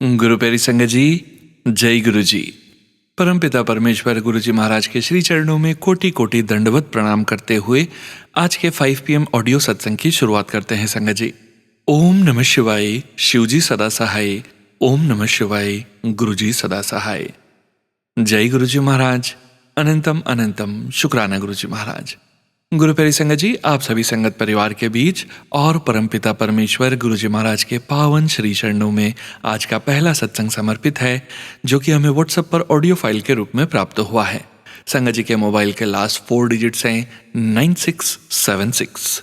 गुरु प्यारी संगत जी, जय गुरु जी। परमपिता परमेश्वर गुरु जी महाराज के श्री चरणों में कोटि कोटि दंडवत प्रणाम करते हुए आज के 5 PM ऑडियो सत्संग की शुरुआत करते हैं संगत जी। ओम नमः शिवाय, शिव जी सदा सहाय। ओम नमः शिवाय, गुरु जी सदा सहाय। जय गुरु जी महाराज। अनंतम अनंतम शुक्राना गुरु जी महाराज। गुरु प्यारी संगत जी, आप सभी संगत परिवार के बीच और परमपिता परमेश्वर गुरु जी महाराज के पावन श्री चरणों में आज का पहला सत्संग समर्पित है, जो कि हमें व्हाट्सएप पर ऑडियो फाइल के रूप में प्राप्त हुआ है। संगत जी के मोबाइल के लास्ट 4 डिजिट्स हैं 9676।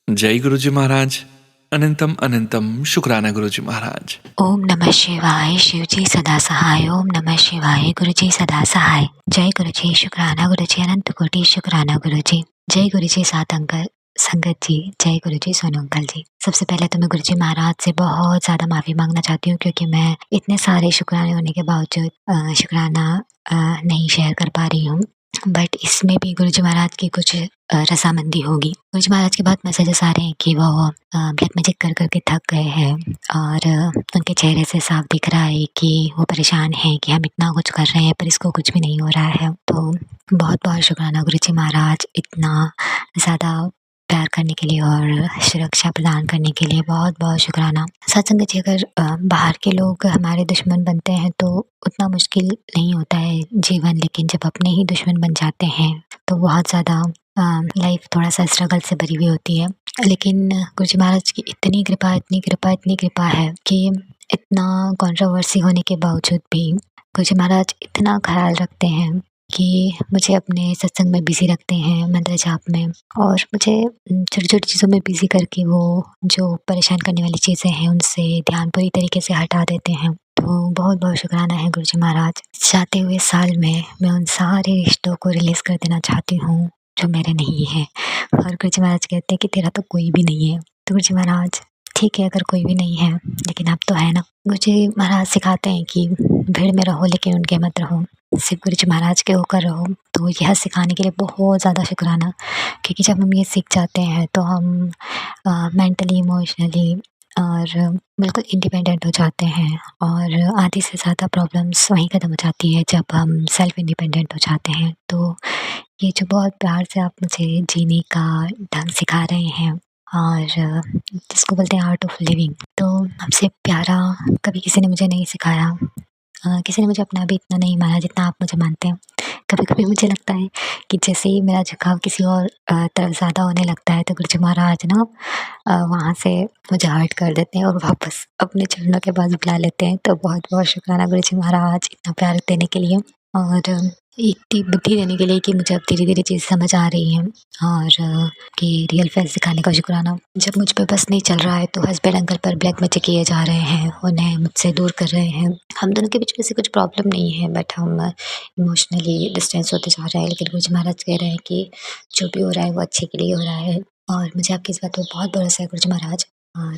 जय गुरु जी महाराज। अनंतम अनंतम शुक्राना गुरु जी महाराज। ओम नमः शिवाय, शिव जी सदा सहाय। ओम नमः शिवाय, गुरु जी सदा सहाय। जय गुरु जी, शुक्राना गुरु जी, अनंत कोटि शुक्राना गुरु जी। जय गुरु जी सात अंकल संगत जी, जय गुरु जी सोनू अंकल जी। सबसे पहले तो मैं गुरु जी महाराज से बहुत ज़्यादा माफ़ी मांगना चाहती हूँ, क्योंकि मैं इतने सारे शुक्राने होने के बावजूद शुक्राना नहीं शेयर कर पा रही हूँ। बट इसमें भी गुरु जी महाराज की कुछ रजामंदी होगी। गुरु जी महाराज के बहुत मैसेजेस आ रहे हैं कि वो ब्लैक मैजिक कर करके थक गए हैं, और उनके चेहरे से साफ दिख रहा है कि वो परेशान हैं कि हम इतना कुछ कर रहे हैं पर इसको कुछ भी नहीं हो रहा है। तो बहुत बहुत शुक्राना गुरु जी महाराज, इतना ज़्यादा प्यार करने के लिए और सुरक्षा प्रदान करने के लिए बहुत बहुत शुक्राना। सत्संग जी, अगर बाहर के लोग हमारे दुश्मन बनते हैं तो उतना मुश्किल नहीं होता है जीवन, लेकिन जब अपने ही दुश्मन बन जाते हैं तो बहुत ज़्यादा लाइफ थोड़ा सा स्ट्रगल से भरी हुई होती है। लेकिन गुरु जी महाराज की इतनी कृपा इतनी कृपा इतनी कृपा है कि इतना कंट्रोवर्सी होने के बावजूद भी गुरु जी महाराज इतना ख्याल रखते हैं कि मुझे अपने सत्संग में बिज़ी रखते हैं, मंत्र जाप में, और मुझे छोटी-छोटी चीज़ों में बिज़ी करके वो जो परेशान करने वाली चीज़ें हैं उनसे ध्यान पूरी तरीके से हटा देते हैं। तो बहुत-बहुत शुक्राना है गुरु जी महाराज। जाते हुए साल में मैं उन सारे रिश्तों को रिलीज़ कर देना चाहती हूँ जो मेरे नहीं हैं। और गुरु जी महाराज कहते हैं कि तेरा तो कोई भी नहीं है। तो गुरु जी महाराज, ठीक है अगर कोई भी नहीं है, लेकिन आप तो है ना। गुरु जी महाराज सिखाते हैं कि भीड़ में रहो लेकिन उनके मत रहो, सिर्फ गुरु जी महाराज के होकर रहो। तो यह सिखाने के लिए बहुत ज़्यादा शुक्राना, क्योंकि जब हम ये सीख जाते हैं तो हम मेंटली, इमोशनली और बिल्कुल इंडिपेंडेंट हो जाते हैं, और आधी से ज़्यादा प्रॉब्लम्स वहीं ख़त्म हो जाती है जब हम सेल्फ इंडिपेंडेंट हो जाते हैं। तो ये जो बहुत प्यार से आप मुझे जीने का ढंग सिखा रहे हैं, और जिसको बोलते हैं आर्ट ऑफ लिविंग, तो हमसे प्यारा कभी किसी ने मुझे नहीं सिखाया। किसी ने मुझे अपना भी इतना नहीं माना जितना आप मुझे मानते हैं। कभी-कभी मुझे लगता है कि जैसे ही मेरा झुकाव किसी और तरफ ज़्यादा होने लगता है तो गुरु जी महाराज ना वहाँ से मुझे हर्ट कर देते हैं और वापस अपने चरणों के पास बुला लेते हैं। तो बहुत-बहुत शुक्राना गुरु जी महाराज, इतना प्यार देने के लिए, और इतनी बुद्धि देने के लिए कि मुझे अब धीरे-धीरे चीज़ समझ आ रही हैं, और कि रियल फेस दिखाने का शुक्राना। जब मुझ पे बस नहीं चल रहा है तो हस्बैंड अंकल पर ब्लैक मैजिक किए जा रहे हैं, उन्हें मुझसे दूर कर रहे हैं। हम दोनों के बीच में से कुछ प्रॉब्लम नहीं है, बट हम इमोशनली डिस्टेंस होते जा रहे हैं। लेकिन गुरु जी महाराज कह रहे हैं कि जो भी हो रहा है वो अच्छे के लिए हो रहा है, और मुझे आपकी इस बात पर बहुत भरोसा है गुरु जी महाराज। और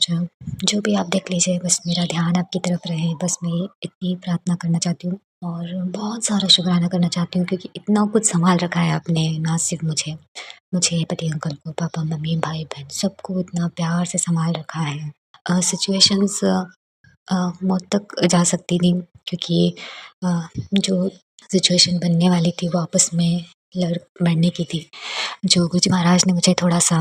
जो भी आप देख लीजिए, बस मेरा ध्यान आपकी तरफ रहे, बस मैं इतनी प्रार्थना करना चाहती हूँ। और बहुत सारा शुक्राना करना चाहती हूँ, क्योंकि इतना कुछ सँभाल रखा है आपने, ना सिर्फ़ मुझे, पति अंकल को, पापा, मम्मी, भाई-बहन सबको इतना प्यार से सँभाल रखा है। सिचुएशंस मौत तक जा सकती थी, क्योंकि जो सिचुएशन बनने वाली थी वो आपस में मरने की थी। जो गुरु जी महाराज ने मुझे थोड़ा-सा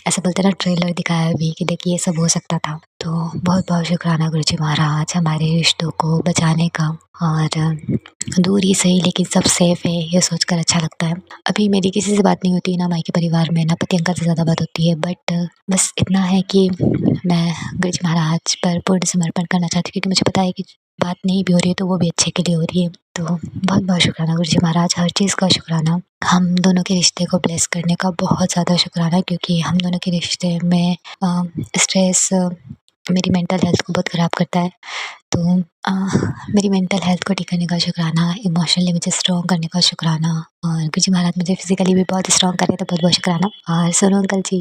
ऐसा बोलते हैं ना, ट्रेलर दिखाया भी कि देखिए ये सब हो सकता था। तो बहुत-बहुत शुक्राना गुरु जी महाराज, हमारे रिश्तों को बचाने का। और दूर ही सही लेकिन सब सेफ़ है, ये सोचकर अच्छा लगता है। अभी मेरी किसी से बात नहीं होती, ना मायके परिवार में, ना पति अंकल से ज़्यादा बात होती है, बट बस इतना है कि मैं गुरु जी महाराज पर पूर्ण समर्पण करना चाहती हूँ, क्योंकि मुझे पता है कि बात नहीं भी हो रही है तो वो भी अच्छे के लिए हो रही है। तो बहुत-बहुत शुक्राना गुरु जी महाराज, हर चीज़ का शुक्राना। हम दोनों के रिश्ते को ब्लेस करने का बहुत ज़्यादा शुक्राना, क्योंकि हम दोनों के रिश्ते में स्ट्रेस मेरी मेंटल हेल्थ को बहुत ख़राब करता है। तो मेरी मेंटल हेल्थ को ठीक करने का शुक्राना, इमोशनली मुझे स्ट्रॉन्ग करने का शुक्राना, और गुरु जी महाराज मुझे फिज़िकली भी बहुत स्ट्रॉन्ग कर रहे हैं, तो बहुत-बहुत शुक्राना। और सोनू अंकल जी,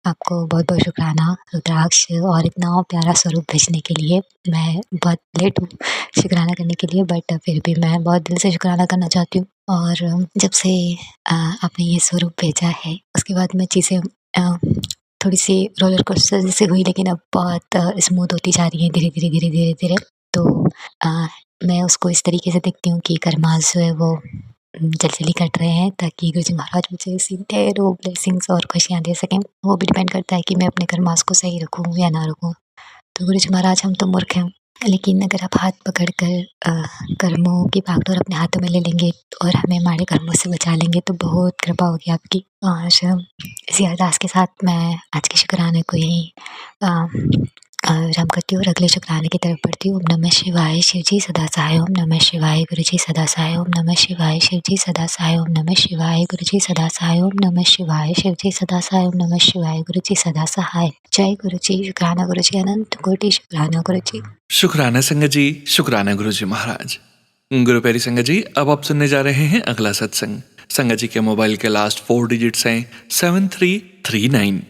आपको बहुत-बहुत शुक्राना रुद्राक्ष और इतना प्यारा स्वरूप भेजने के लिए। मैं बहुत लेट हूँ शुक्राना करने के लिए, बट फिर भी मैं बहुत दिल से शुक्राना करना चाहती हूँ। और जब से आपने ये स्वरूप भेजा है उसके बाद में चीज़ें थोड़ी-सी रोलर कोस्टर जैसे हुई, लेकिन अब बहुत स्मूथ होती जा रही हैं धीरे-धीरे, धीरे-धीरे, धीरे। तो अ, मैं उसको इस तरीके से देखती हूँ कि करमास जो है वो जल्दी कट रहे हैं ताकि गुरुजी महाराज मुझे ऐसी ढेरों ब्लेसिंग्स और खुशियाँ दे सकें। वो भी डिपेंड करता है कि मैं अपने करमास को सही रखूँ या ना रखूँ। तो गुरुजी महाराज हम तो मूर्ख हैं, लेकिन अगर आप हाथ पकड़ कर कर्मों की भागदौड़ अपने हाथों में ले लेंगे और हमें हमारे कर्मों से बचा लेंगे तो बहुत कृपा होगी आपकी। और इसी अरदास के साथ मैं आज के शुक्राने को ही आरंभ करती हूँ और अगले शुक्राने की तरफ बढ़ती हूँ। ओम नमः शिवाय शिवजी सदा सहाय। ओम नमः शिवाय गुरुजी सदा सहाय। ओम नमः शिवाय शिवजी सदा सहाय। ओम नमः शिवाय गुरुजी सदा सहाय। ओम नमः शिवाय शिवजी सदा सहाय। ओम नमः शिवाय गुरुजी सदा सहाय। जय गुरुजी। शुक्राना गुरुजी, अनंत कोटि शुक्राना गुरुजी। शुक्राना संगत जी, शुक्राना गुरुजी महाराज। गुरु प्यारी संगत जी, अब आप सुनने जा रहे हैं अगला सत्संग। संगत जी के मोबाइल के लास्ट 4 डिजिट्स हैं 7339।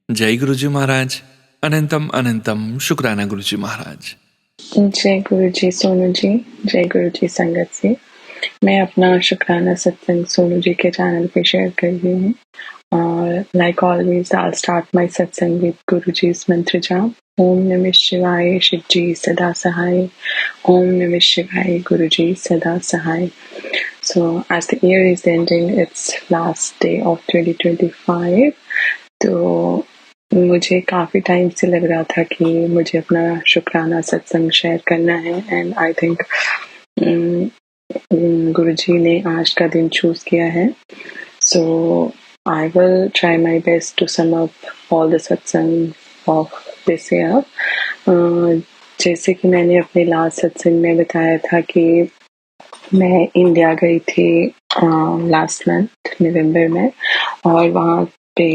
जय गुरुजी महाराज। अनंतम अनंतम शुक्राना गुरुजी महाराज। जय गुरु जी सोनू जी, जय गुरु जी संगत जी। मैं अपना शुक्राना सत्संग सोनू जी के चैनल पे शेयर कर रही हूँ और like always I start my सत्संग विद गुरु जी's मंत्र जाप। ओम नमः शिवाय शिव जी सदा सहाय। ओम नमः शिवाय गुरु जी सदा सहाय। So as the year is ending, it's last day of 2025. तो मुझे काफ़ी टाइम से लग रहा था कि मुझे अपना शुक्राना सत्संग शेयर करना है एंड आई थिंक गुरुजी ने आज का दिन चूज किया है। So I will try my best to sum up all the satsang of this year. जैसे कि मैंने अपने लास्ट सत्संग में बताया था कि मैं इंडिया गई थी लास्ट मंथ नवंबर में और वहाँ पे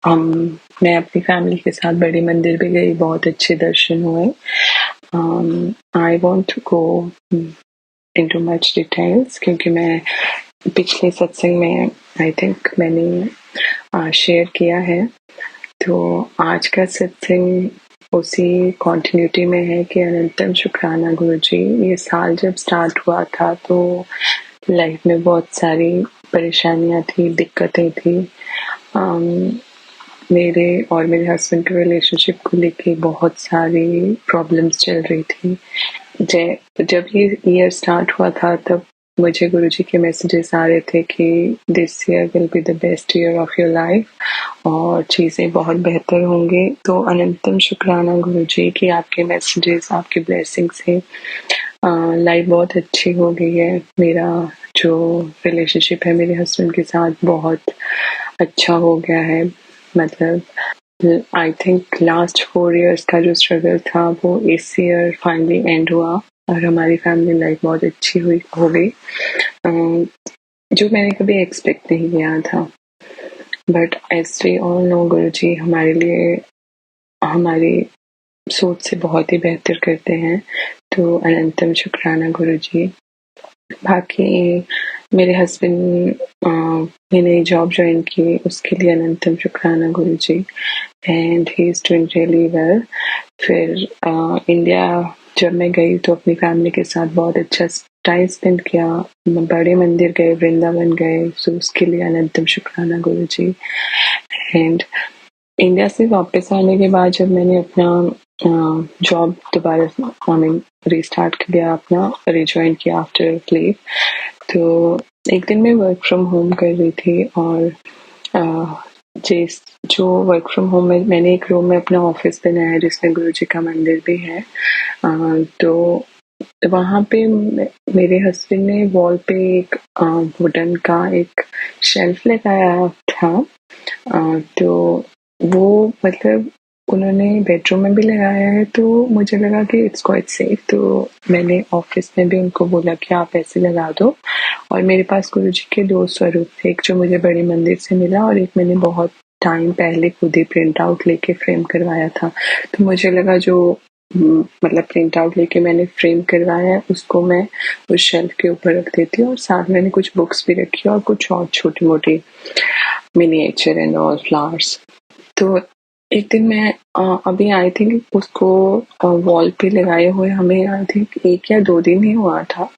मैं अपनी फैमिली के साथ बड़ी मंदिर भी गई, बहुत अच्छे दर्शन हुए। I want to go into much details क्योंकि मैं पिछले सत्संग में आई थिंक मैंने शेयर किया है। तो आज का सत्संग उसी कॉन्टिन्यूटी में है कि अनंतम शुक्राना गुरुजी। ये साल जब स्टार्ट हुआ था तो लाइफ में बहुत सारी परेशानियां थी, दिक्कतें थी। मेरे और मेरे हस्बैंड के रिलेशनशिप को लेके बहुत सारी प्रॉब्लम्स चल रही थी। जब ये ईयर स्टार्ट हुआ था तब मुझे गुरुजी के मैसेजेस आ रहे थे कि this year will be the best year of your life और चीज़ें बहुत बेहतर होंगे। तो अनंतम शुक्राना गुरुजी कि आपके मैसेजेस, आपके ब्लेसिंग से लाइफ बहुत अच्छी हो गई है। मेरा जो रिलेशनशिप है मेरे हस्बैंड के साथ बहुत अच्छा हो गया है। मतलब आई थिंक लास्ट 4 इयर्स का जो स्ट्रगल था वो इस ईयर फाइनली एंड हुआ और हमारी फैमिली लाइफ बहुत अच्छी हो गई, जो मैंने कभी एक्सपेक्ट नहीं किया था। But as we all know Guruji हमारे लिए हमारी सोच से बहुत ही बेहतर करते हैं। तो अनंतम शुक्राना गुरुजी। बाकी मेरे हस्बैंड ने नई जॉब ज्वाइन की, उसके लिए अनंतम शुक्राना Guruji and he is doing really well. फिर इंडिया जब मैं गई तो अपनी फैमिली के साथ बहुत अच्छा टाइम स्पेंड किया, बड़े मंदिर गए, वृंदावन गए, सो उसके लिए अनंतम शुक्राना गुरुजी। एंड इंडिया से वापस आने के बाद जब मैंने अपना जॉब दोबारा रिस्टार्ट किया, अपना रिज्वाइन किया आफ्टर लीव, तो एक दिन मैं वर्क फ्रॉम होम कर रही थी और जो वर्क फ्रॉम होम में मैंने एक रूम में अपना ऑफिस बनाया है जिसमें गुरुजी का मंदिर भी है। तो वहाँ पे मेरे हस्बैंड ने वॉल पे एक वुडन का एक शेल्फ लगाया था। तो वो मतलब उन्होंने बेडरूम में भी लगाया है, तो मुझे लगा कि इट्स क्वाइट सेफ। तो मैंने ऑफिस में भी उनको बोला कि आप ऐसे लगा दो। और मेरे पास गुरुजी के 2 स्वरूप थे, एक जो मुझे बड़ी मंदिर से मिला और एक मैंने बहुत टाइम पहले खुद ही प्रिंट आउट लेके फ्रेम करवाया था। तो मुझे लगा जो मतलब प्रिंट आउट लेके मैंने फ्रेम करवाया है उसको मैं उस शेल्फ के ऊपर रख देती हूँ और साथ मैंने कुछ बुक्स भी रखी और कुछ और छोटी मोटी मिनिएचर एंड ऑल फ्लावर्स। तो एक दिन मैं अभी आई थिंक उसको वॉल पे लगाए हुए हमें आई थिंक 1 या 2 दिन ही हुआ था।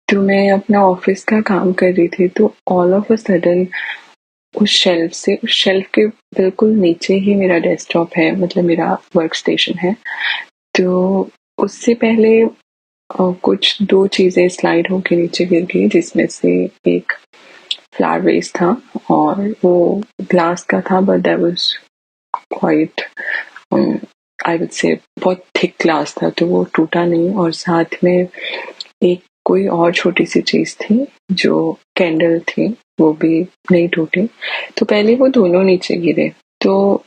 तो मैं अपना ऑफिस का काम कर रही थी तो ऑल ऑफ अ सडन उस शेल्फ के बिल्कुल नीचे ही मेरा डेस्कटॉप है, मतलब मेरा वर्क स्टेशन है। तो उससे पहले कुछ 2 चीज़ें स्लाइड होके नीचे गिर गई, जिसमें से एक फ्लावर वेस था और वो ग्लास का था, but that was quite I would say बहुत थिक ग्लास था, तो वो टूटा नहीं। और साथ में एक कोई और छोटी सी चीज़ थी जो कैंडल थी, वो भी नहीं टूटी। तो पहले वो दोनों नीचे गिरे, तो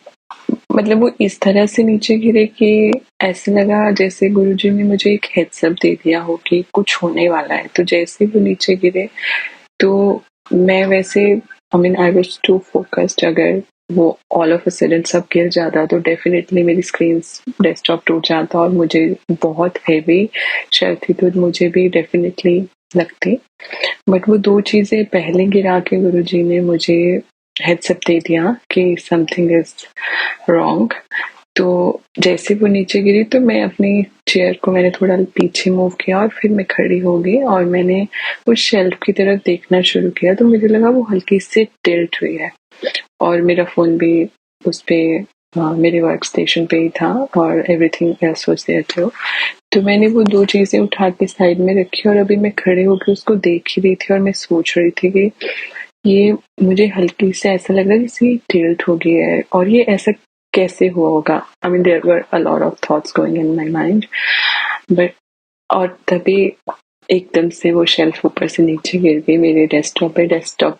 मतलब वो इस तरह से नीचे गिरे कि ऐसे लगा जैसे गुरुजी ने मुझे एक हेड्स अप दे दिया हो कि कुछ होने वाला है। तो जैसे वो नीचे गिरे तो मैं वैसे I mean I was too focused, अगर वो ऑल ऑफ अ सडन सब गिर जाता तो डेफिनेटली मेरी स्क्रीन डेस्कटॉप टूट जाता और मुझे बहुत हैवी शेल थी, तो मुझे भी डेफिनेटली लगती। बट वो 2 चीज़ें पहले गिरा के गुरुजी ने मुझे हेड्स अप दे दिया कि समथिंग इज रॉन्ग। तो जैसे वो नीचे गिरी तो मैं अपनी चेयर को मैंने थोड़ा पीछे मूव किया और फिर मैं खड़ी हो गई और मैंने उस शेल्फ की तरफ देखना शुरू किया, तो मुझे लगा वो हल्की सी टिल्ट हुई है और मेरा फ़ोन भी उस पे मेरे वर्क स्टेशन पे ही था और everything else was there too. तो मैंने वो 2 चीज़ें उठा के साइड में रखी और अभी मैं खड़े होके उसको देख ही रही थी और मैं सोच रही थी कि ये मुझे हल्की से ऐसा लग रहा है जैसे ये टिल्ट हो गई है और ये ऐसा कैसे हुआ होगा। I mean there were a lot of thoughts going in my mind, but और तभी एकदम से वो शेल्फ ऊपर से नीचे गिर गई मेरे डेस्कटॉप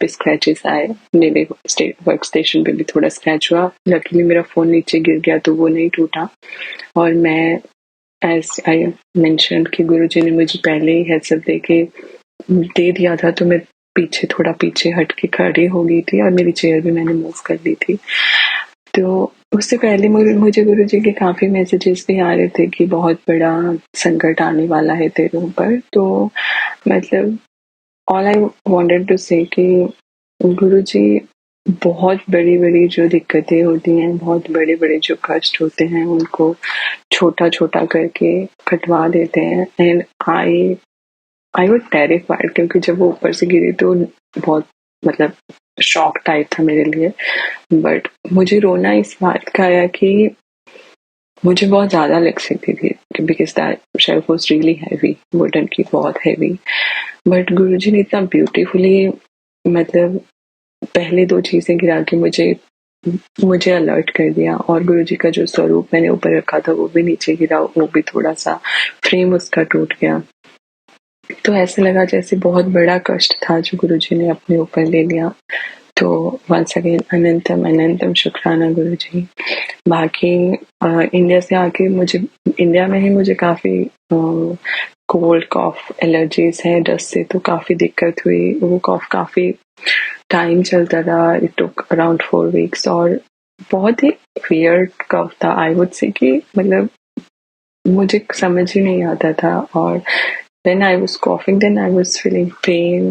पे स्क्रैचेस आए, मेरे वर्क स्टेशन पे भी थोड़ा स्क्रैच हुआ। लकीली मेरा फ़ोन नीचे गिर गया तो वो नहीं टूटा। और मैं एज आई मेंशन कि गुरुजी ने मुझे पहले ही हेड्स अप दे दिया था, तो मैं थोड़ा पीछे हट के खड़ी हो गई थी और मेरी चेयर भी मैंने मूव कर ली थी। तो उससे पहले मुझे गुरुजी के काफ़ी मैसेजेस भी आ रहे थे कि बहुत बड़ा संकट आने वाला है तेरे ऊपर। तो मतलब ऑल आई वांटेड टू से कि गुरुजी बहुत बड़ी-बड़ी जो दिक्कतें होती हैं, बहुत बड़े-बड़े जो कष्ट होते हैं, उनको छोटा-छोटा करके कटवा देते हैं। एंड आई वाज़ टेरिफाइड, क्योंकि जब वो ऊपर से गिरी तो बहुत मतलब शॉक टाइप था मेरे लिए। बट मुझे रोना इस बात का आया कि मुझे बहुत ज़्यादा लग सकती थी, because that shelf was really heavy, wooden की बहुत हेवी। बट गुरुजी ने इतना ब्यूटीफुली मतलब पहले 2 चीज़ें गिरा के मुझे अलर्ट कर दिया और गुरुजी का जो स्वरूप मैंने ऊपर रखा था वो भी नीचे गिरा, वो भी थोड़ा-सा फ्रेम उसका टूट गया। तो ऐसे लगा जैसे बहुत बड़ा कष्ट था जो गुरुजी ने अपने ऊपर ले लिया। तो वंस अगेन अनंतम शुक्राना गुरुजी। बाकी इंडिया से आके इंडिया में ही मुझे काफ़ी कोल्ड कॉफ एलर्जीज हैं, डस्ट से तो काफ़ी दिक्कत हुई। वो कॉफ काफ़ी टाइम चलता रहा, इट टुक अराउंड 4 वीक्स और बहुत ही वियर्ड कफ था। आई वुड से कि मतलब मुझे समझ ही नहीं आता था और when I was coughing then I was feeling pain,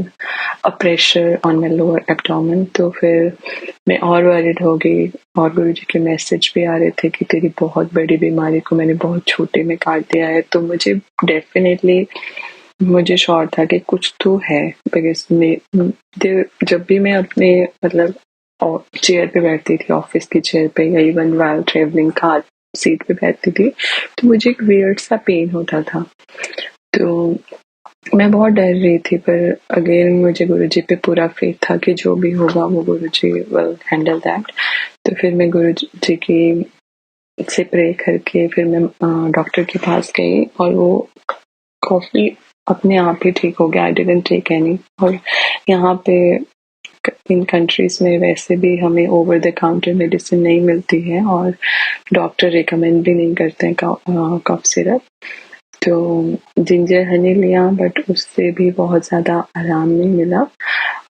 a pressure on my lower abdomen। तो फिर मैं और वरिड हो गई और गुरुजी के मैसेज भी आ रहे थे कि तेरी बहुत बड़ी बीमारी को मैंने बहुत छोटे में काट दिया है। तो मुझे डेफिनेटली मुझे श्योर था कि कुछ तो है, बिकॉज जब भी मैं अपने मतलब चेयर पे बैठती थी, ऑफिस की चेयर पे या even while travelling car seat पे बैठती थी, तो मुझे एक वियर्ड सा पेन होता था। तो मैं बहुत डर रही थी, पर अगेन मुझे गुरुजी पे पूरा फेथ था कि जो भी होगा वो गुरुजी विल हैंडल दैट। तो फिर मैं गुरुजी की से प्रे करके फिर मैं डॉक्टर के पास गई और वो कॉफ़ी अपने आप ही ठीक हो गया। I didn't take any. और यहाँ पे इन कंट्रीज में वैसे भी हमें ओवर द काउंटर मेडिसिन नहीं मिलती है और डॉक्टर रिकमेंड भी नहीं करते हैं कफ सिरप। तो जिंजर हनी लिया, बट उससे भी बहुत ज़्यादा आराम नहीं मिला।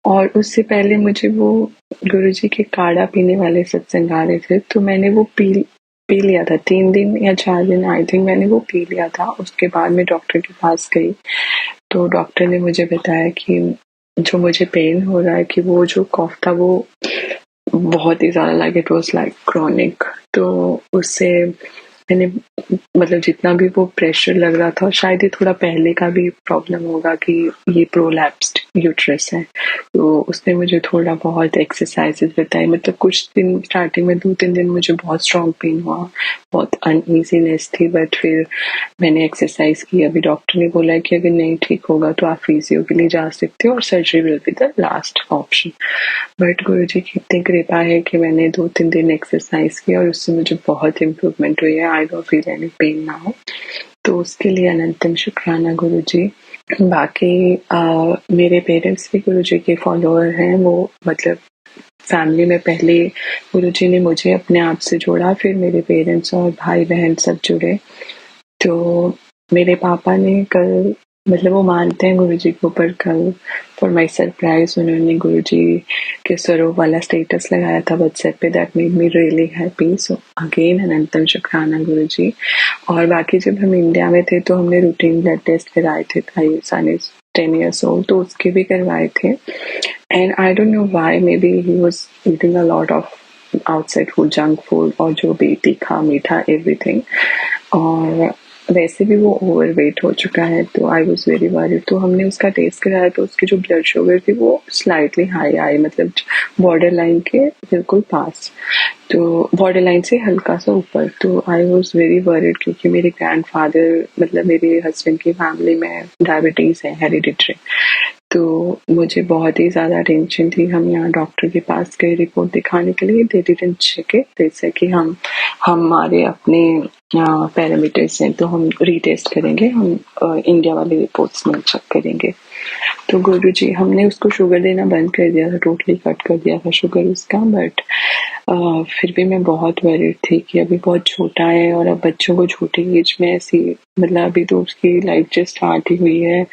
और उससे पहले मुझे वो गुरुजी के काढ़ा पीने वाले सत्संग आ रहे थे, तो मैंने वो पी लिया था 3 दिन या 4 दिन आई थिंक मैंने वो पी लिया था। उसके बाद मैं डॉक्टर के पास गई, तो डॉक्टर ने मुझे बताया कि जो मुझे पेन हो रहा है कि वो जो कॉफ था वो बहुत ही ज़्यादा इट वाज लाइक क्रॉनिक। तो उससे मैंने मतलब जितना भी वो प्रेशर लग रहा था, शायद ये थोड़ा पहले का भी प्रॉब्लम होगा कि ये प्रोलैप्स्ड यूट्रस है, तो उसने मुझे थोड़ा बहुत एक्सरसाइजेज बताई। मतलब कुछ दिन स्टार्टिंग में 2-3 दिन मुझे बहुत स्ट्रॉन्ग पेन हुआ, बहुत अनईजीनेस थी, बट फिर मैंने एक्सरसाइज की। अभी डॉक्टर ने बोला है कि अगर नहीं ठीक होगा तो आप फिजियो के लिए जा सकते हो और surgery will be the last option. But Guruji की इतनी कृपा है कि मैंने 2-3 दिन एक्सरसाइज की और उससे मुझे बहुत इम्प्रूवमेंट हुई है। I don't feel any pain now, तो उसके लिए अनंतम शुक्राना गुरुजी। बाकी मेरे पेरेंट्स भी गुरुजी के फॉलोअर हैं। वो मतलब फैमिली में पहले गुरुजी ने मुझे अपने आप से जोड़ा, फिर मेरे पेरेंट्स और भाई बहन सब जुड़े। तो मेरे पापा ने कल मतलब वो मानते हैं गुरुजी के ऊपर, कल फॉर माई सरप्राइज उन्होंने गुरुजी के स्वरूप वाला स्टेटस लगाया था व्हाट्सएप पे। That made me really happy. So again अनंतम शुक्राना गुरुजी। और बाकी जब हम इंडिया में थे तो हमने रूटीन ब्लड टेस्ट कराए थे। सन इज 10 years old, तो उसके भी करवाए थे। And I don't know why, may be he was eating a lot of outside food, junk food, और जो भी तीखा मीठा एवरीथिंग, और वैसे भी वो ओवरवेट हो चुका है। तो आई वॉज वेरी वरीड। तो हमने उसका टेस्ट कराया तो उसकी जो ब्लड शुगर थी वो स्लाइटली हाई आई, मतलब बॉर्डर लाइन के बिल्कुल पास, तो बॉर्डर लाइन से हल्का सा ऊपर। तो आई वॉज वेरी वरीड क्योंकि मेरे ग्रैंडफादर मतलब मेरे हस्बैंड की फैमिली में डायबिटीज है, हेरिडिटरी। तो मुझे बहुत ही ज़्यादा टेंशन थी। हम यहाँ डॉक्टर के पास गए रिपोर्ट दिखाने के लिए, दे डिडंट चेक इट, जैसे कि हमारे अपने पैरामीटर्स हैं तो हम रीटेस्ट करेंगे, हम इंडिया वाली रिपोर्ट्स में चेक करेंगे। तो गुरुजी हमने उसको शुगर देना बंद कर दिया था, टोटली कट कर दिया था शुगर उसका। बट फिर भी मैं बहुत वरीड थी कि अभी बहुत छोटा है और अब बच्चों को छोटी एज में ऐसी, मतलब अभी तो उसकी लाइफ जस्ट स्टार्ट ही हुई है।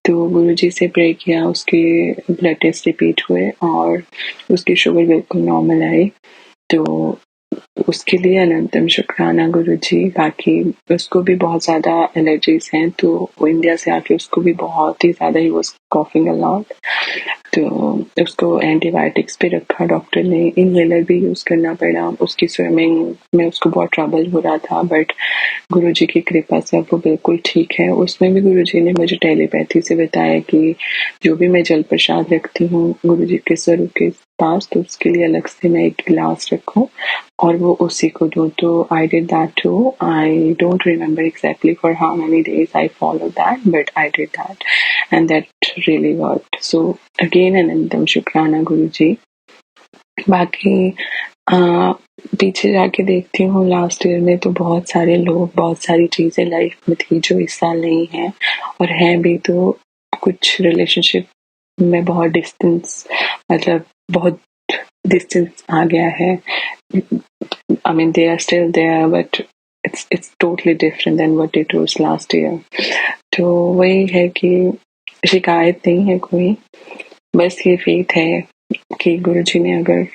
तो गुरुजी से प्रे किया, उसके ब्लड टेस्ट रिपीट हुए और उसकी शुगर बिल्कुल नॉर्मल आई। तो उसके लिए अनंतम शुक्राना गुरुजी। बाकी उसको भी बहुत ज़्यादा एलर्जीज हैं, तो वो इंडिया से आके उसको भी बहुत ही ज़्यादा he was coughing a lot. तो उसको एंटीबायोटिक्स पे रखा डॉक्टर ने, इनहेलर भी यूज़ करना पड़ा। उसकी स्विमिंग में उसको बहुत ट्रबल हो रहा था, बट गुरुजी की कृपा से अब वो बिल्कुल ठीक है। उसमें भी गुरुजी ने मुझे टेलीपैथी से बताया कि जो भी मैं जल प्रसाद रखती हूँ गुरुजी के स्वरूप के पास, तो उसके लिए अलग से मैं एक गिलास रखूँ और वो उसी को दूँ। तो I did that too. I don't remember exactly for how many days I follow that, but I did that and that really worked. So again अनंतम शुक्राना गुरुजी। बाकी पीछे जाके देखती हूँ लास्ट ईयर में तो बहुत सारे लोग, बहुत सारी चीज़ें लाइफ में थी जो इस साल नहीं है, और हैं भी। तो कुछ रिलेशनशिप में बहुत डिस्टेंस, मतलब बहुत डिस्टेंस आ गया है। I mean they are still there but it's totally different than what it was last year. तो वही है कि शिकायत नहीं है कोई, बस ये फेथ है कि गुरुजी ने अगर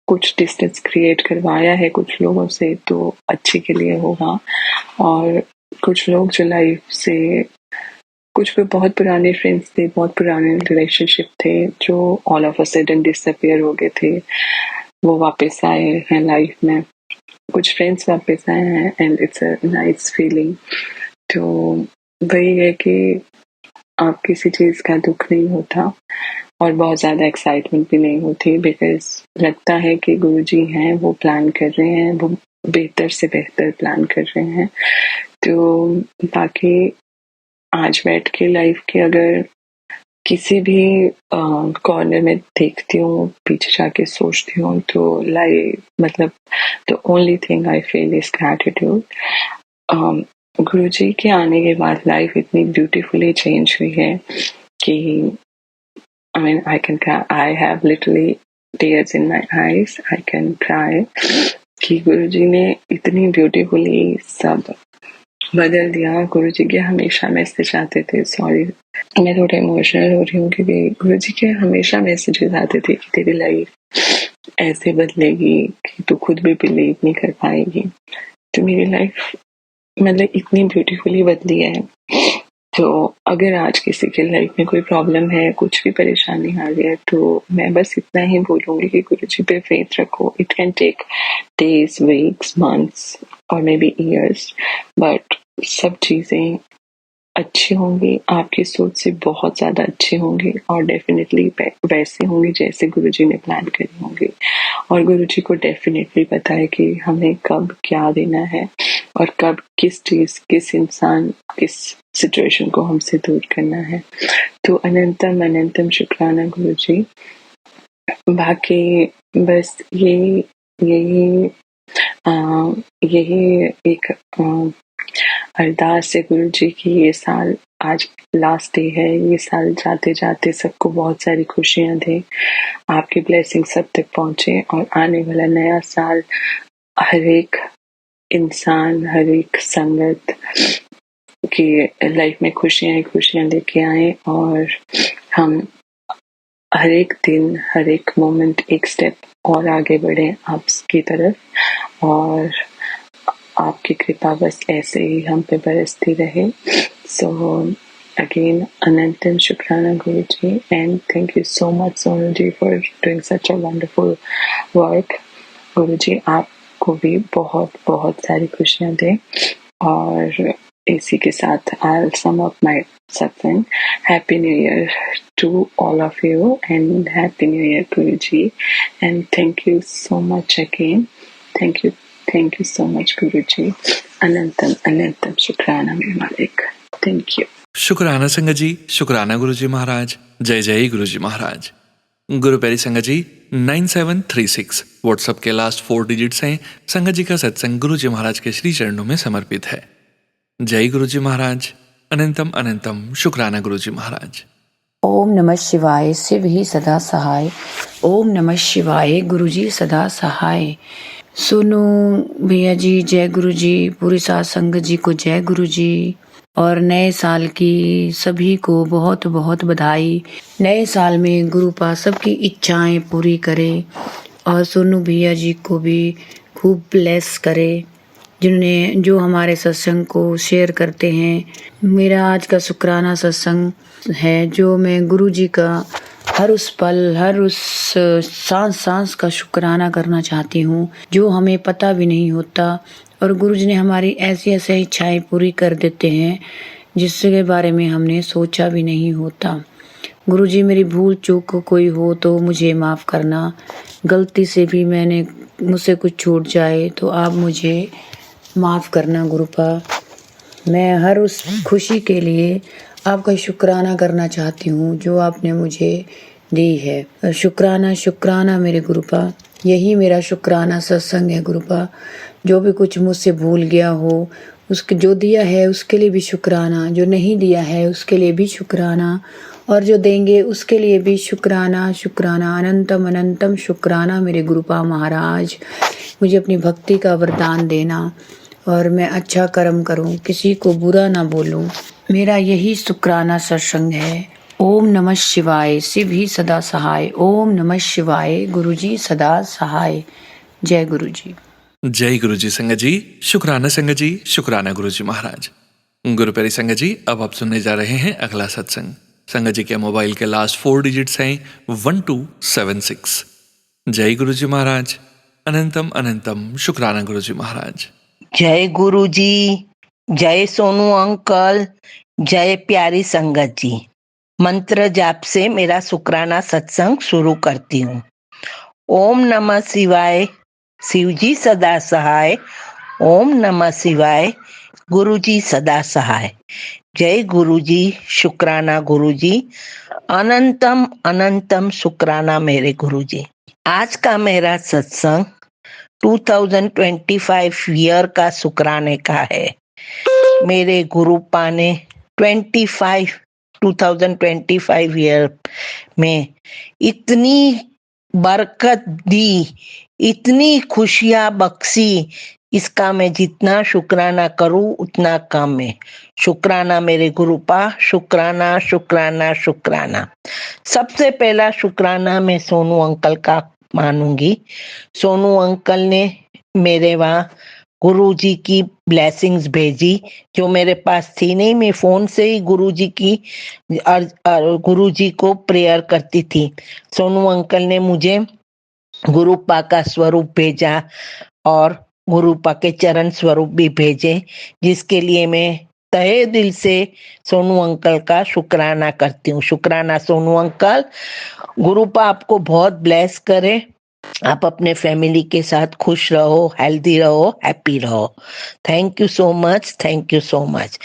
कुछ डिस्टेंस क्रिएट करवाया है कुछ लोगों से तो अच्छे के लिए होगा। और कुछ लोग जो लाइफ से, कुछ भी बहुत पुराने फ्रेंड्स थे, बहुत पुराने रिलेशनशिप थे जो all of a sudden disappear हो गए थे, वो वापस आए हैं लाइफ में। कुछ फ्रेंड्स वापस आए हैं and it's a nice feeling. तो वही है कि आप किसी चीज़ का दुख नहीं होता और बहुत ज़्यादा एक्साइटमेंट भी नहीं होती, बिकॉज लगता है कि गुरुजी हैं, वो प्लान कर रहे हैं, वो बेहतर से बेहतर प्लान कर रहे हैं। तो बाकी आज बैठ के लाइफ के अगर किसी भी कॉर्नर में देखती हूँ, पीछे जाके सोचती हूँ, तो लाइफ मतलब the only thing I feel is gratitude. Guruji के आने के बाद लाइफ इतनी ब्यूटीफुली चेंज हुई है कि I mean, I have literally tears in my eyes. I can cry कि गुरुजी ने इतनी ब्यूटीफुली सब बदल दिया। गुरुजी के हमेशा मैसेज आते थे, सॉरी मैं थोड़ा इमोशनल हो रही हूँ क्योंकि गुरुजी के हमेशा मैसेजेस आते थे कि तेरी लाइफ ऐसे बदलेगी कि तू खुद भी बिलीव नहीं कर पाएगी। तो मेरी लाइफ मतलब इतनी ब्यूटीफुली बदली है तो अगर आज किसी की लाइफ में कोई प्रॉब्लम है, कुछ भी परेशानी आ रही है, तो मैं बस इतना ही बोलूँगी कि गुरुजी पे फेथ रखो। It can take days, weeks, months और मे बी ईयर्स, बट सब चीज़ें अच्छी होंगी, आपकी सोच से बहुत ज़्यादा अच्छी होंगी और डेफिनेटली वैसे होंगी जैसे गुरुजी ने प्लान करी होंगी। और गुरुजी को डेफिनेटली पता है कि हमें कब क्या देना है और कब किस चीज़, किस इंसान, किस सिचुएशन को हमसे दूर करना है। तो अनंतम अनंतम शुक्राना गुरुजी। बाकी बस यही यही एक अरदास है गुरुजी की ये साल, आज लास्ट डे है, ये साल जाते जाते सबको बहुत सारी खुशियां दे, आपकी ब्लेसिंग सब तक पहुंचे और आने वाला नया साल हर एक इंसान, हर एक संगत की लाइफ में खुशियां ही खुशियां लेके आए और हम हर एक दिन, हर एक मोमेंट एक स्टेप और आगे बढ़े आपकी तरफ और आपकी कृपा बस ऐसे ही हम पे बरसती रहे। सो अगेन अनंतम शुक्राना Guruji and thank you so much Sonu ji for doing such a wonderful work. Guruji आपको भी बहुत बहुत सारी खुशियां दें और इसी के साथ I'll sum up my satsang. Happy New Year to all of you and Happy New Year Guruji and thank you so much again. Thank you so much Guruji. Anantam Anantam Shukrana मेरे मालिक. Thank you. शुक्राना संगत जी, शुक्राना गुरुजी महाराज। जय जय गुरुजी महाराज। गुरु प्यारी संगत जी, 9736 WhatsApp के लास्ट 4 डिजिट्स हैं। संगत जी का सत्संग गुरुजी महाराज के श्री चरणों में समर्पित है। जय गुरुजी महाराज। अनंतम अनंतम शुक्राना गुरुजी महाराज। ओम नमः शिवाय, शिव ही सदा सहाय। ओम नमः शिवाय, गुरुजी सदा सहाय। सुनो भैया जी, जय गुरुजी। पूरी साथ संगत जी को जय गुरुजी और नए साल की सभी को बहुत बहुत बधाई। नए साल में गुरु पास सबकी इच्छाएं पूरी करे और सोनू भैया जी को भी खूब ब्लेस करे जिन्होंने जो हमारे सत्संग को शेयर करते हैं। मेरा आज का शुक्राना सत्संग है जो मैं गुरु जी का हर उस पल, हर उस सांस सांस का शुक्राना करना चाहती हूँ जो हमें पता भी नहीं होता और गुरु जी ने हमारी ऐसी ऐसी इच्छाएं पूरी कर देते हैं जिसके बारे में हमने सोचा भी नहीं होता। गुरु जी मेरी भूल चूक कोई हो तो मुझे माफ़ करना, गलती से भी मुझसे कुछ छूट जाए तो आप मुझे माफ़ करना गुरुपा। मैं हर उस खुशी के लिए आपका शुक्राना करना चाहती हूँ जो आपने मुझे दी है। शुक्राना शुक्राना मेरे गुरुपा। यही मेरा शुक्राना सत्संग है गुरुपा। जो भी कुछ मुझसे भूल गया हो उसके जो दिया है उसके लिए भी शुक्राना, जो नहीं दिया है उसके लिए भी शुक्राना और जो देंगे उसके लिए भी शुक्राना। शुक्राना अनंतम अनंतम शुक्राना मेरे गुरुपा महाराज। मुझे अपनी भक्ति का वरदान देना और मैं अच्छा कर्म करूं, किसी को बुरा ना बोलूं। मेरा यही शुक्राना सत्संग है। ओम नमः शिवाय, शिव ही सदा सहाय। ओम नमः शिवाय, गुरुजी सदा सहाय। जय गुरुजी। जय गुरुजी संगत जी, शुक्राना संगत जी, शुक्राना गुरुजी महाराज। गुरु प्यारी संगत जी, अब आप सुनने जा रहे हैं अगला सत्संग। संगत जी के मोबाइल के लास्ट 4 डिजिट्स हैं 1276। जय गुरुजी महाराज। अनंतम अनंतम शुक्राना गुरुजी महाराज। जय गुरुजी, जय सोनू अंकल, जय प्यारी संगत जी। मंत्र जाप से मेरा शुक्राना सत्संग शुरू करती हूँ। ओम नमः शिवाय, शिवजी सदा सहाय। ओम नमः शिवाय, गुरुजी सदा सहाय। जय गुरुजी, शुक्राना गुरुजी। अनंतम अनंतम शुक्राना मेरे गुरुजी। आज का मेरा सत्संग 2025 ईयर का शुक्राने का है। मेरे गुरुपा ने 2025 ईयर में इतनी बरकत दी, इतनी खुशियां बख्शी, इसका मैं जितना शुक्राना करूं उतना कम है। शुक्राना मेरे गुरुपा, शुक्राना शुक्राना शुक्राना। सबसे पहला शुक्राना मैं सोनू अंकल का मानूंगी। सोनू अंकल ने मेरे वहाँ गुरुजी की ब्लेसिंग्स भेजी जो मेरे पास थी नहीं। मैं फोन से ही गुरुजी को प्रेयर करती थी। सोनू अंकल ने मुझे गुरुपा का स्वरूप भेजा और गुरुपा के चरण स्वरूप भी भेजे, जिसके लिए मैं तहे दिल से सोनू अंकल का शुक्राना करती हूँ। शुक्राना सोनू अंकल। गुरुपा आपको बहुत ब्लेस करे। आप अपने फैमिली के साथ खुश रहो, हेल्दी रहो, हैप्पी रहो। Thank you so much, thank you so much.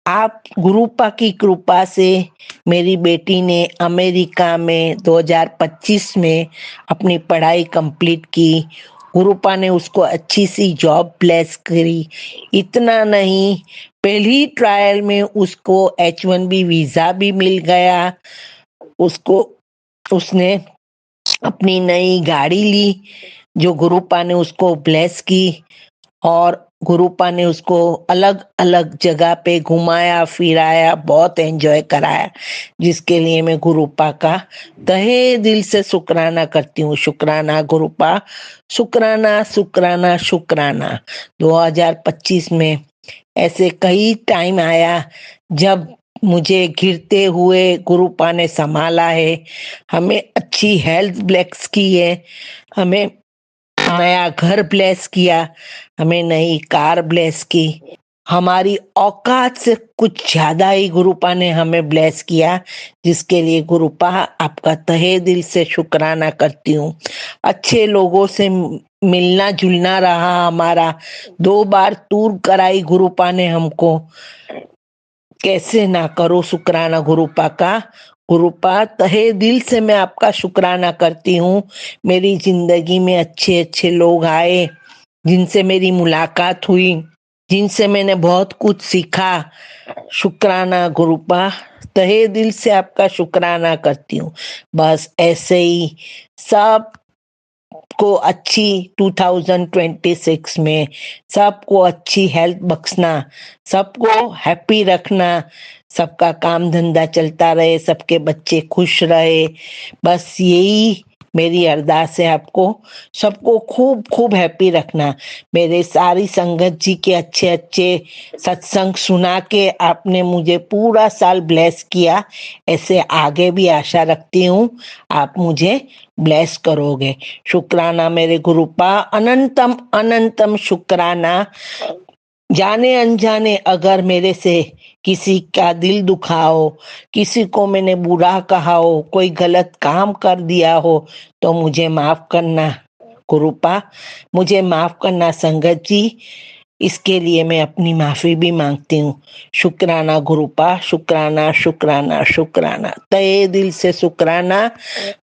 आप गुरुपा की कृपा से मेरी बेटी ने अमेरिका में 2025 में अपनी पढ़ाई कंप्लीट की। गुरुपा ने उसको अच्छी सी जॉब ब्लेस करी। इतना नहीं, पहली ट्रायल में उसको H1B वीजा भी मिल गया। उसने अपनी नई गाड़ी ली जो गुरुपा ने उसको ब्लेस की, और गुरुपा ने उसको अलग अलग जगह पे घुमाया फिराया, बहुत एंजॉय कराया, जिसके लिए मैं गुरुपा का तहे दिल से शुक्राना करती हूँ। शुक्राना गुरुपा, शुक्राना शुक्राना शुक्राना। 2025 में ऐसे कई टाइम आया जब मुझे गिरते हुए गुरुपा ने संभाला है। हमें अच्छी हेल्थ ब्लेस की है, हमें नया घर ब्लेस किया, हमें नई कार ब्लेस की। हमारी औकात से कुछ ज्यादा ही गुरुपा ने हमें ब्लेस किया, जिसके लिए गुरुपा आपका तहे दिल से शुक्राना करती हूँ। अच्छे लोगों से मिलना जुलना रहा हमारा। 2 बार टूर कराई गुरुपा ने हमको। कैसे ना करो शुक्राना गुरुपा का। गुरुपा तहे दिल से मैं आपका शुक्राना करती हूँ। मेरी जिंदगी में अच्छे अच्छे लोग आए, जिनसे मेरी मुलाकात हुई, जिनसे मैंने बहुत कुछ सीखा। शुक्राना गुरुपा, तहे दिल से आपका शुक्राना करती हूँ। बस ऐसे ही सब को अच्छी 2026 में सबको अच्छी हेल्थ बख्शना, सबको हैप्पी रखना, सबका काम धंधा चलता रहे, सबके बच्चे खुश रहे। बस यही मेरी अरदास है आपको। सबको खूब खूब हैप्पी रखना। मेरे सारी संगत जी के अच्छे अच्छे सत्संग सुना के आपने मुझे पूरा साल ब्लेस किया। ऐसे आगे भी आशा रखती हूँ आप मुझे ब्लेस करोगे। शुक्राना मेरे गुरुपा, अनंतम अनंतम शुक्राना। जाने अनजाने अगर मेरे से किसी का दिल दुखा हो, किसी को मैंने बुरा कहा हो, कोई गलत काम कर दिया हो, तो मुझे माफ करना गुरुपा, मुझे माफ करना संगत जी। इसके लिए मैं अपनी माफी भी मांगती हूँ। शुक्राना गुरुपा, शुक्राना शुक्राना शुक्राना, तहे दिल से शुक्राना।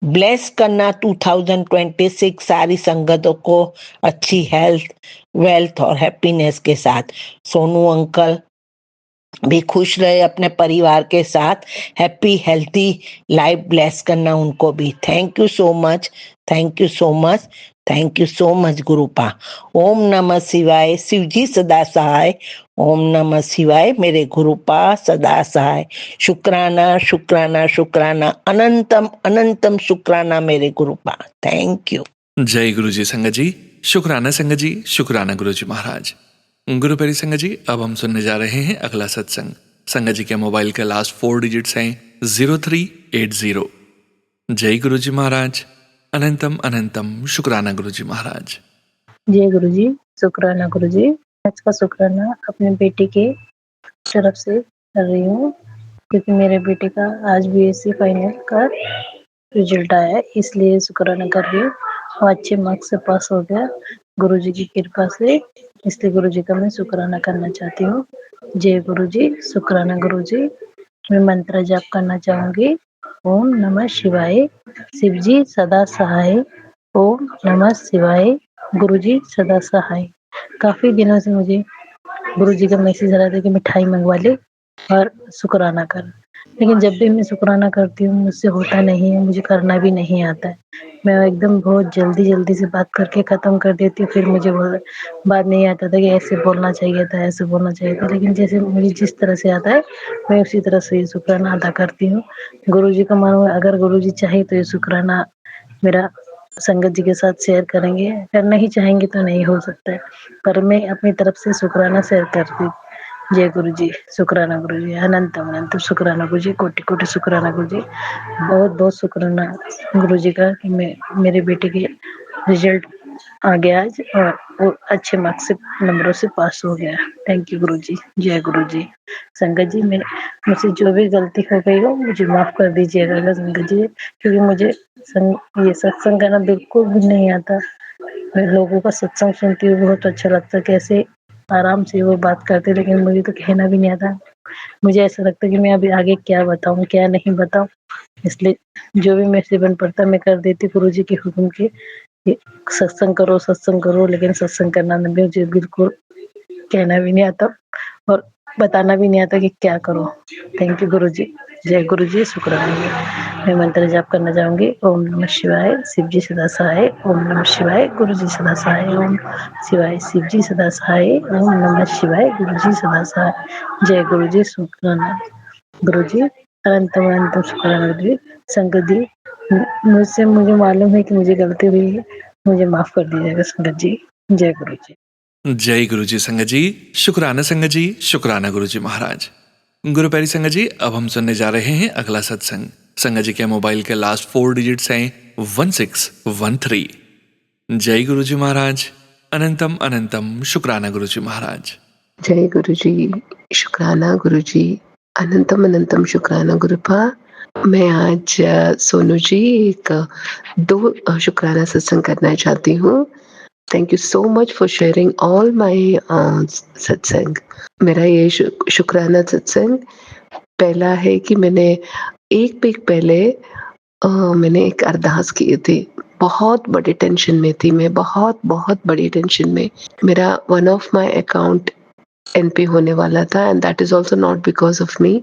ब्लेस करना 2026 सारी संगतों को अच्छी हेल्थ, वेल्थ और हैप्पीनेस के साथ। सोनू अंकल भी खुश रहे अपने परिवार के साथ, हैप्पी हेल्थी लाइफ ब्लेस करना उनको भी। Thank you so much, thank you so much, thank you so much Gurupa. ओम नमः शिवाय, शिव जी सदा सहाय। ओम नमः शिवाय, मेरे गुरुपा सदा सहाय। शुक्राना शुक्राना शुक्राना, अनंतम अनंतम शुक्राना मेरे गुरुपा। Thank you. जय गुरु जी संगत जी। शुक्राना संगत जी, शुक्राना गुरु जी महाराज। गुरु प्यारी संगत जी, अब हम सुनने जा रहे हैं अगला सत्संग। संगत जी के मोबाइल के लास्ट 4 डिजिट्स हैं 0380। जय गुरु जी महाराज। अनंतम अनंतम शुक्राना गुरु जी महाराज। जय गुरु जी, शुक्राना गुरु जी। आज का शुक्राना अपने बेटे के तरफ से कर रही हूँ, क्योंकि मेरे बेटे का आज BSc फाइनल का रिजल्ट आया है, इसलिए शुक्राना कर रही हूँ। वो अच्छे मार्क्स से पास हो गया गुरु जी की कृपा से, इसलिए गुरु जी का मैं शुक्राना करना चाहती हूँ। जय गुरु जी, शुक्राना गुरु जी। मैं मंत्र जाप करना चाहूंगी। ओम नमः शिवाय, शिव जी सदा सहाय। ओम नमः शिवाय, गुरु जी सदा सहाय। काफी दिनों से मुझे गुरु जी का मैसेज आ रहा था कि मिठाई मंगवा ले और शुक्राना कर, लेकिन जब भी मैं शुक्राना करती हूँ मुझसे होता नहीं है, मुझे करना भी नहीं आता है। मैं एकदम बहुत जल्दी से बात करके खत्म कर देती हूँ, फिर मुझे बात नहीं आता था कि ऐसे बोलना चाहिए था, ऐसे बोलना चाहिए था। लेकिन जैसे मुझे जिस तरह से आता है मैं उसी तरह से ये शुक्राना अदा करती हूँ। गुरु जी का मानो, अगर गुरु जी चाहे तो ये शुक्राना मेरा संगत जी के साथ शेयर करेंगे। अगर नहीं चाहेंगे तो नहीं हो सकता है, पर मैं अपनी तरफ से शुक्राना शेयर करती। जय गुरु जी, शुक्राना गुरु जी, अनंत अनंत शुक्राना गुरु जी, कोटि कोटि शुक्राना गुरु जी। बहुत बहुत शुक्राना गुरु जी का कि मैं मेरे बेटे के रिजल्ट आ गया आज और वो अच्छे मार्क्स से नंबरों से पास हो गया। थैंक यू गुरु जी, जय गुरु जी। संगत जी, मैं मुझसे जो भी गलती हो गई हो मुझे माफ कर दीजिएगा संगत जी, क्योंकि मुझे ये सत्संग करना बिल्कुल भी नहीं आता। मैं लोगों का सत्संग सुनती हूँ, बहुत अच्छा लगता है, कैसे आराम से वो बात करते, लेकिन मुझे तो कहना भी नहीं आता। मुझे ऐसा लगता है कि मैं अभी आगे क्या बताऊं क्या नहीं बताऊं, इसलिए जो भी मेरे से बन पड़ता है मैं कर देती गुरु जी के हुक्म के। ये सत्संग करो, लेकिन सत्संग करना मुझे बिल्कुल कहना भी नहीं आता और बताना भी नहीं आता कि क्या करो। थैंक यू गुरु जी, जय गुरु जी, शुक्राना। मैं मंत्र जाप करना चाहूंगी। ओम नमः शिवाय, शिव जी सदा सहाय। ओम नमः शिवाय, गुरु जी सदा सहाय। ओम शिवाय, शिव जी सदा सहाय। ओम नमः शिवाय, गुरु जी सदा सहाय। जय गुरु जी, शुक्राना गुरु जी, अनंत अनंत शुक्राना गुरु जी। संगत जी, मुझे मालूम है कि मुझे गलती हुई है, मुझे माफ कर दीजिएगा संगत जी। जय गुरु जी। जय गुरु जी संगत जी, शुक्राना संगत जी, शुक्राना गुरु जी महाराज। गुरु प्यारी संगत जी, अब हम सुनने जा रहे हैं अगला सत्संग। संगत जी के मोबाइल के लास्ट 4 डिजिट्स हैं 1613। जय गुरु जी महाराज, अनंतम अनंतम शुक्राना गुरु जी महाराज। जय गुरु जी, शुक्राना गुरु जी, अनंतम अनंतम शुक्राना गुरुपा। मैं आज सोनू जी एक 2 शुक्राना सत्संग करना चाहती हूँ। Thank you so much for sharing all my सत्संग। मेरा ये शुक्राना सत्संग पहला है कि मैंने 1 वीक पहले मैंने एक अरदास किए थे। बहुत बड़े टेंशन में थी मैं, बहुत बड़ी टेंशन में। मेरा one of my account NP होने वाला था and that is also not because of me.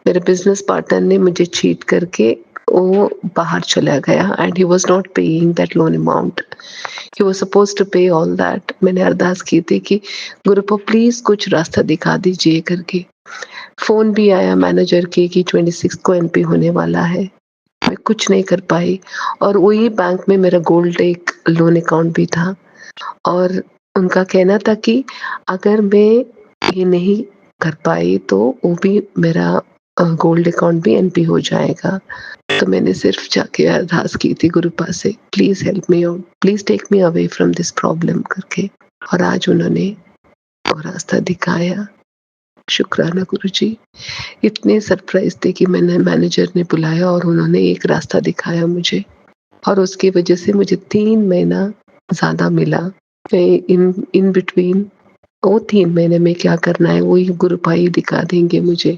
मेरे बिजनेस पार्टनर ने मुझे चीट करके वो बाहर चला गया and he was not paying that loan amount. He was suppose to pay all that. मैंने अरदास की थी कि गुरुपा प्लीज कुछ रास्ता दिखा दीजिए करके। फोन भी आया मैनेजर के कि 26 को एनपी होने वाला है। मैं कुछ नहीं कर पाई और वही बैंक में मेरा गोल्ड एक लोन अकाउंट भी था और उनका कहना था कि अगर मैं ये नहीं कर पाई तो वो भी मेरा गोल्ड अकाउंट भी एनपी हो जाएगा। तो मैंने सिर्फ जाके अरदास की थी गुरुपा से, please help me out, please take me away from this problem करके। और आज उन्होंने वो रास्ता दिखाया। शुक्राना गुरुजी। इतने सरप्राइज थे कि मैंने मैनेजर ने बुलाया और उन्होंने एक रास्ता दिखाया मुझे और उसकी वजह से मुझे 3 महीना ज्यादा मिला। इन बिटवीन वो 3 महीने में क्या करना है वही गुरुपाई दिखा देंगे मुझे।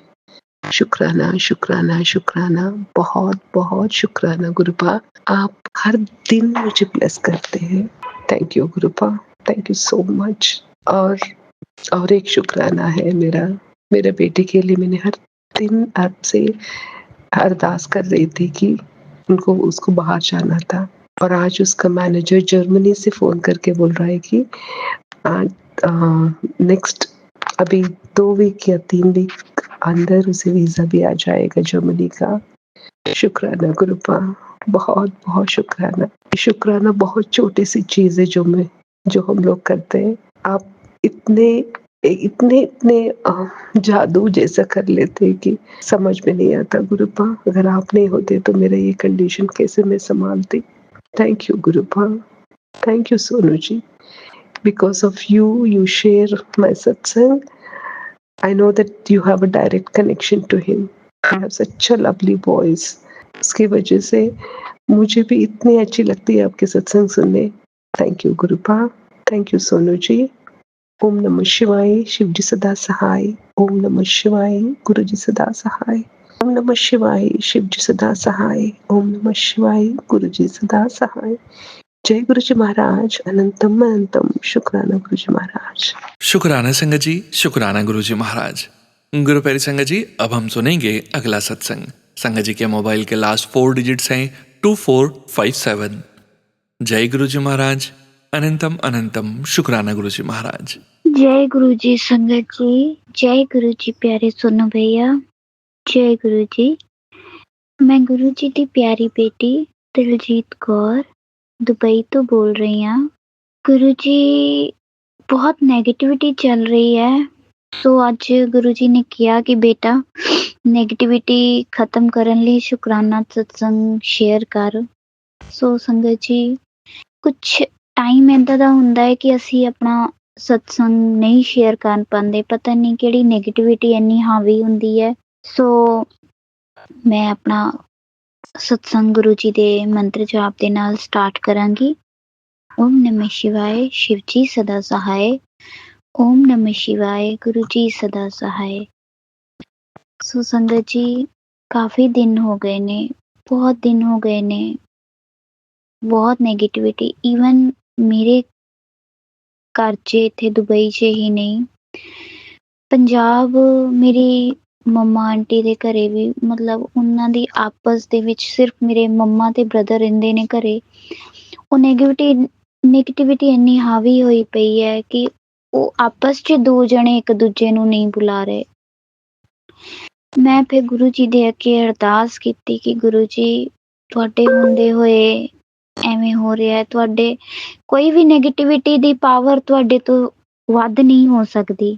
शुक्राना शुक्राना शुक्राना, बहुत शुक्राना गुरुपा। आप हर दिन मुझे ब्लेस करते हैं। Thank you Gurupa, thank you so much. और एक शुक्राना है मेरे बेटे के लिए। मैंने हर दिन आपसे अरदास कर रही थी कि उसको बाहर जाना था और आज उसका मैनेजर जर्मनी से फोन करके बोल रहा है कि नेक्स्ट अभी 2 वीक या 3 वीक अंदर उसे वीजा भी आ जाएगा जर्मनी का। शुक्राना गुरुपा, बहुत शुक्राना। शुक्राना बहुत छोटी सी चीज है जो हम लोग करते हैं। आप इतने जादू जैसा कर लेते हैं कि समझ में नहीं आता गुरुपा। अगर आप नहीं होते तो मेरा ये कंडीशन कैसे मैं संभालती। Thank you Gurupa, thank you Sonu ji. Because of you share my satsang. I know that you have a direct connection to him. You have such a lovely voice. उसकी वजह से मुझे भी इतनी अच्छी लगती है आपके सत्संग सुनने। Thank you Gurupa, thank you Sonu ji. ओम नमः शिवाय, शिव जी सदा सहाय। ओम नमः शिवाय, गुरु जी सदा सहाय। ओम नमः शिवाय, शिव जी सदा सहाय। ओम नमः शिवाय, गुरु जी सदा सहाय। जय गुरु जी महाराज, अनंतम अनंतम शुक्राना गुरु जी महाराज। शुक्राना संगत जी, शुक्राना गुरु जी महाराज। गुरु प्यारी संगत जी, अब हम सुनेंगे अगला सत्संग। संगत जी के मोबाइल के लास्ट 4 डिजिट्स हैं 2457। जय गुरु जी महाराज, अनंतम अनंतम शुक्राना गुरु जी महाराज। जय गुरु जी संगत जी, जय गुरु जी प्यारे सोनू भैया, जय गुरु जी। मैं गुरु जी दी प्यारी बेटी दिलजीत कौर ਦੁਬਈ ਤੋਂ ਬੋਲ ਰਹੀ ਹਾਂ। ਗੁਰੂ ਜੀ ਬਹੁਤ ਨੈਗੇਟਿਵਿਟੀ ਚੱਲ ਰਹੀ ਹੈ। ਸੋ ਅੱਜ ਗੁਰੂ ਜੀ ਨੇ ਕਿਹਾ ਕਿ ਬੇਟਾ ਨੈਗੇਟਿਵਿਟੀ ਖਤਮ ਕਰਨ ਲਈ ਸ਼ੁਕਰਾਨਾ ਸਤਸੰਗ ਸ਼ੇਅਰ ਕਰ। ਸੋ ਸੰਗਤ ਜੀ, ਕੁਛ ਟਾਈਮ ਇੱਦਾਂ ਦਾ ਹੁੰਦਾ ਹੈ ਕਿ ਅਸੀਂ ਆਪਣਾ ਸਤਸੰਗ ਨਹੀਂ ਸ਼ੇਅਰ ਕਰ ਪਾਉਂਦੇ। ਪਤਾ ਨਹੀਂ ਕਿਹੜੀ ਨੈਗੇਟਿਵਿਟੀ ਇੰਨੀ ਹਾਵੀ ਹੁੰਦੀ ਹੈ। ਸੋ ਮੈਂ ਆਪਣਾ ਸਤਸੰਗ ਗੁਰੂ ਜੀ ਦੇ ਮੰਤਰ ਜਾਪ ਦੇ ਨਾਲ ਸਟਾਰਟ ਕਰਾਂਗੀ। ਓਮ ਨਮः शिवाय शिव जी सदा सहाय। ओम नमः शिवाय गुरु जी सदा सहाय। सो संगत जी, काफी दिन हो गए ने, बहुत दिन हो गए ने, बहुत नेगेटिविटी ਈਵਨ ਮੇਰੇ ਘਰ 'ਚ ਇੱਥੇ ਦੁਬਈ 'ਚ ਹੀ ਨਹੀਂ, ਪੰਜਾਬ ਮੇਰੀ ਮੰਮਾ ਆਂਟੀ ਦੇ ਘਰੇ ਵੀ, ਮਤਲਬ ਉਹਨਾਂ ਦੀ ਆਪਸ ਦੇ ਵਿੱਚ ਸਿਰਫ ਮੇਰੇ ਮੰਮਾ ਤੇ ਬ੍ਰਦਰ ਰਹਿੰਦੇ ਨੇ ਘਰੇ। ਉਹ ਨੈਗੇਟਿਵਿਟੀ ਇੰਨੀ ਹਾਵੀ ਹੋਈ ਪਈ ਹੈ ਕਿ ਉਹ ਆਪਸ 'ਚ ਦੋ ਜਣੇ ਇੱਕ ਦੂਜੇ ਨੂੰ ਨਹੀਂ ਬੁਲਾ ਰਹੇ। ਮੈਂ ਫਿਰ ਗੁਰੂ ਜੀ ਦੇ ਅੱਗੇ ਅਰਦਾਸ ਕੀਤੀ ਕਿ ਗੁਰੂ ਜੀ, ਤੁਹਾਡੇ ਹੁੰਦੇ ਹੋਏ ਐਵੇਂ ਹੋ ਰਿਹਾ। ਤੁਹਾਡੇ ਕੋਈ ਵੀ ਨੈਗੇਟਿਵਿਟੀ ਦੀ ਪਾਵਰ ਤੁਹਾਡੇ ਤੋਂ ਵੱਧ ਨਹੀਂ ਹੋ ਸਕਦੀ।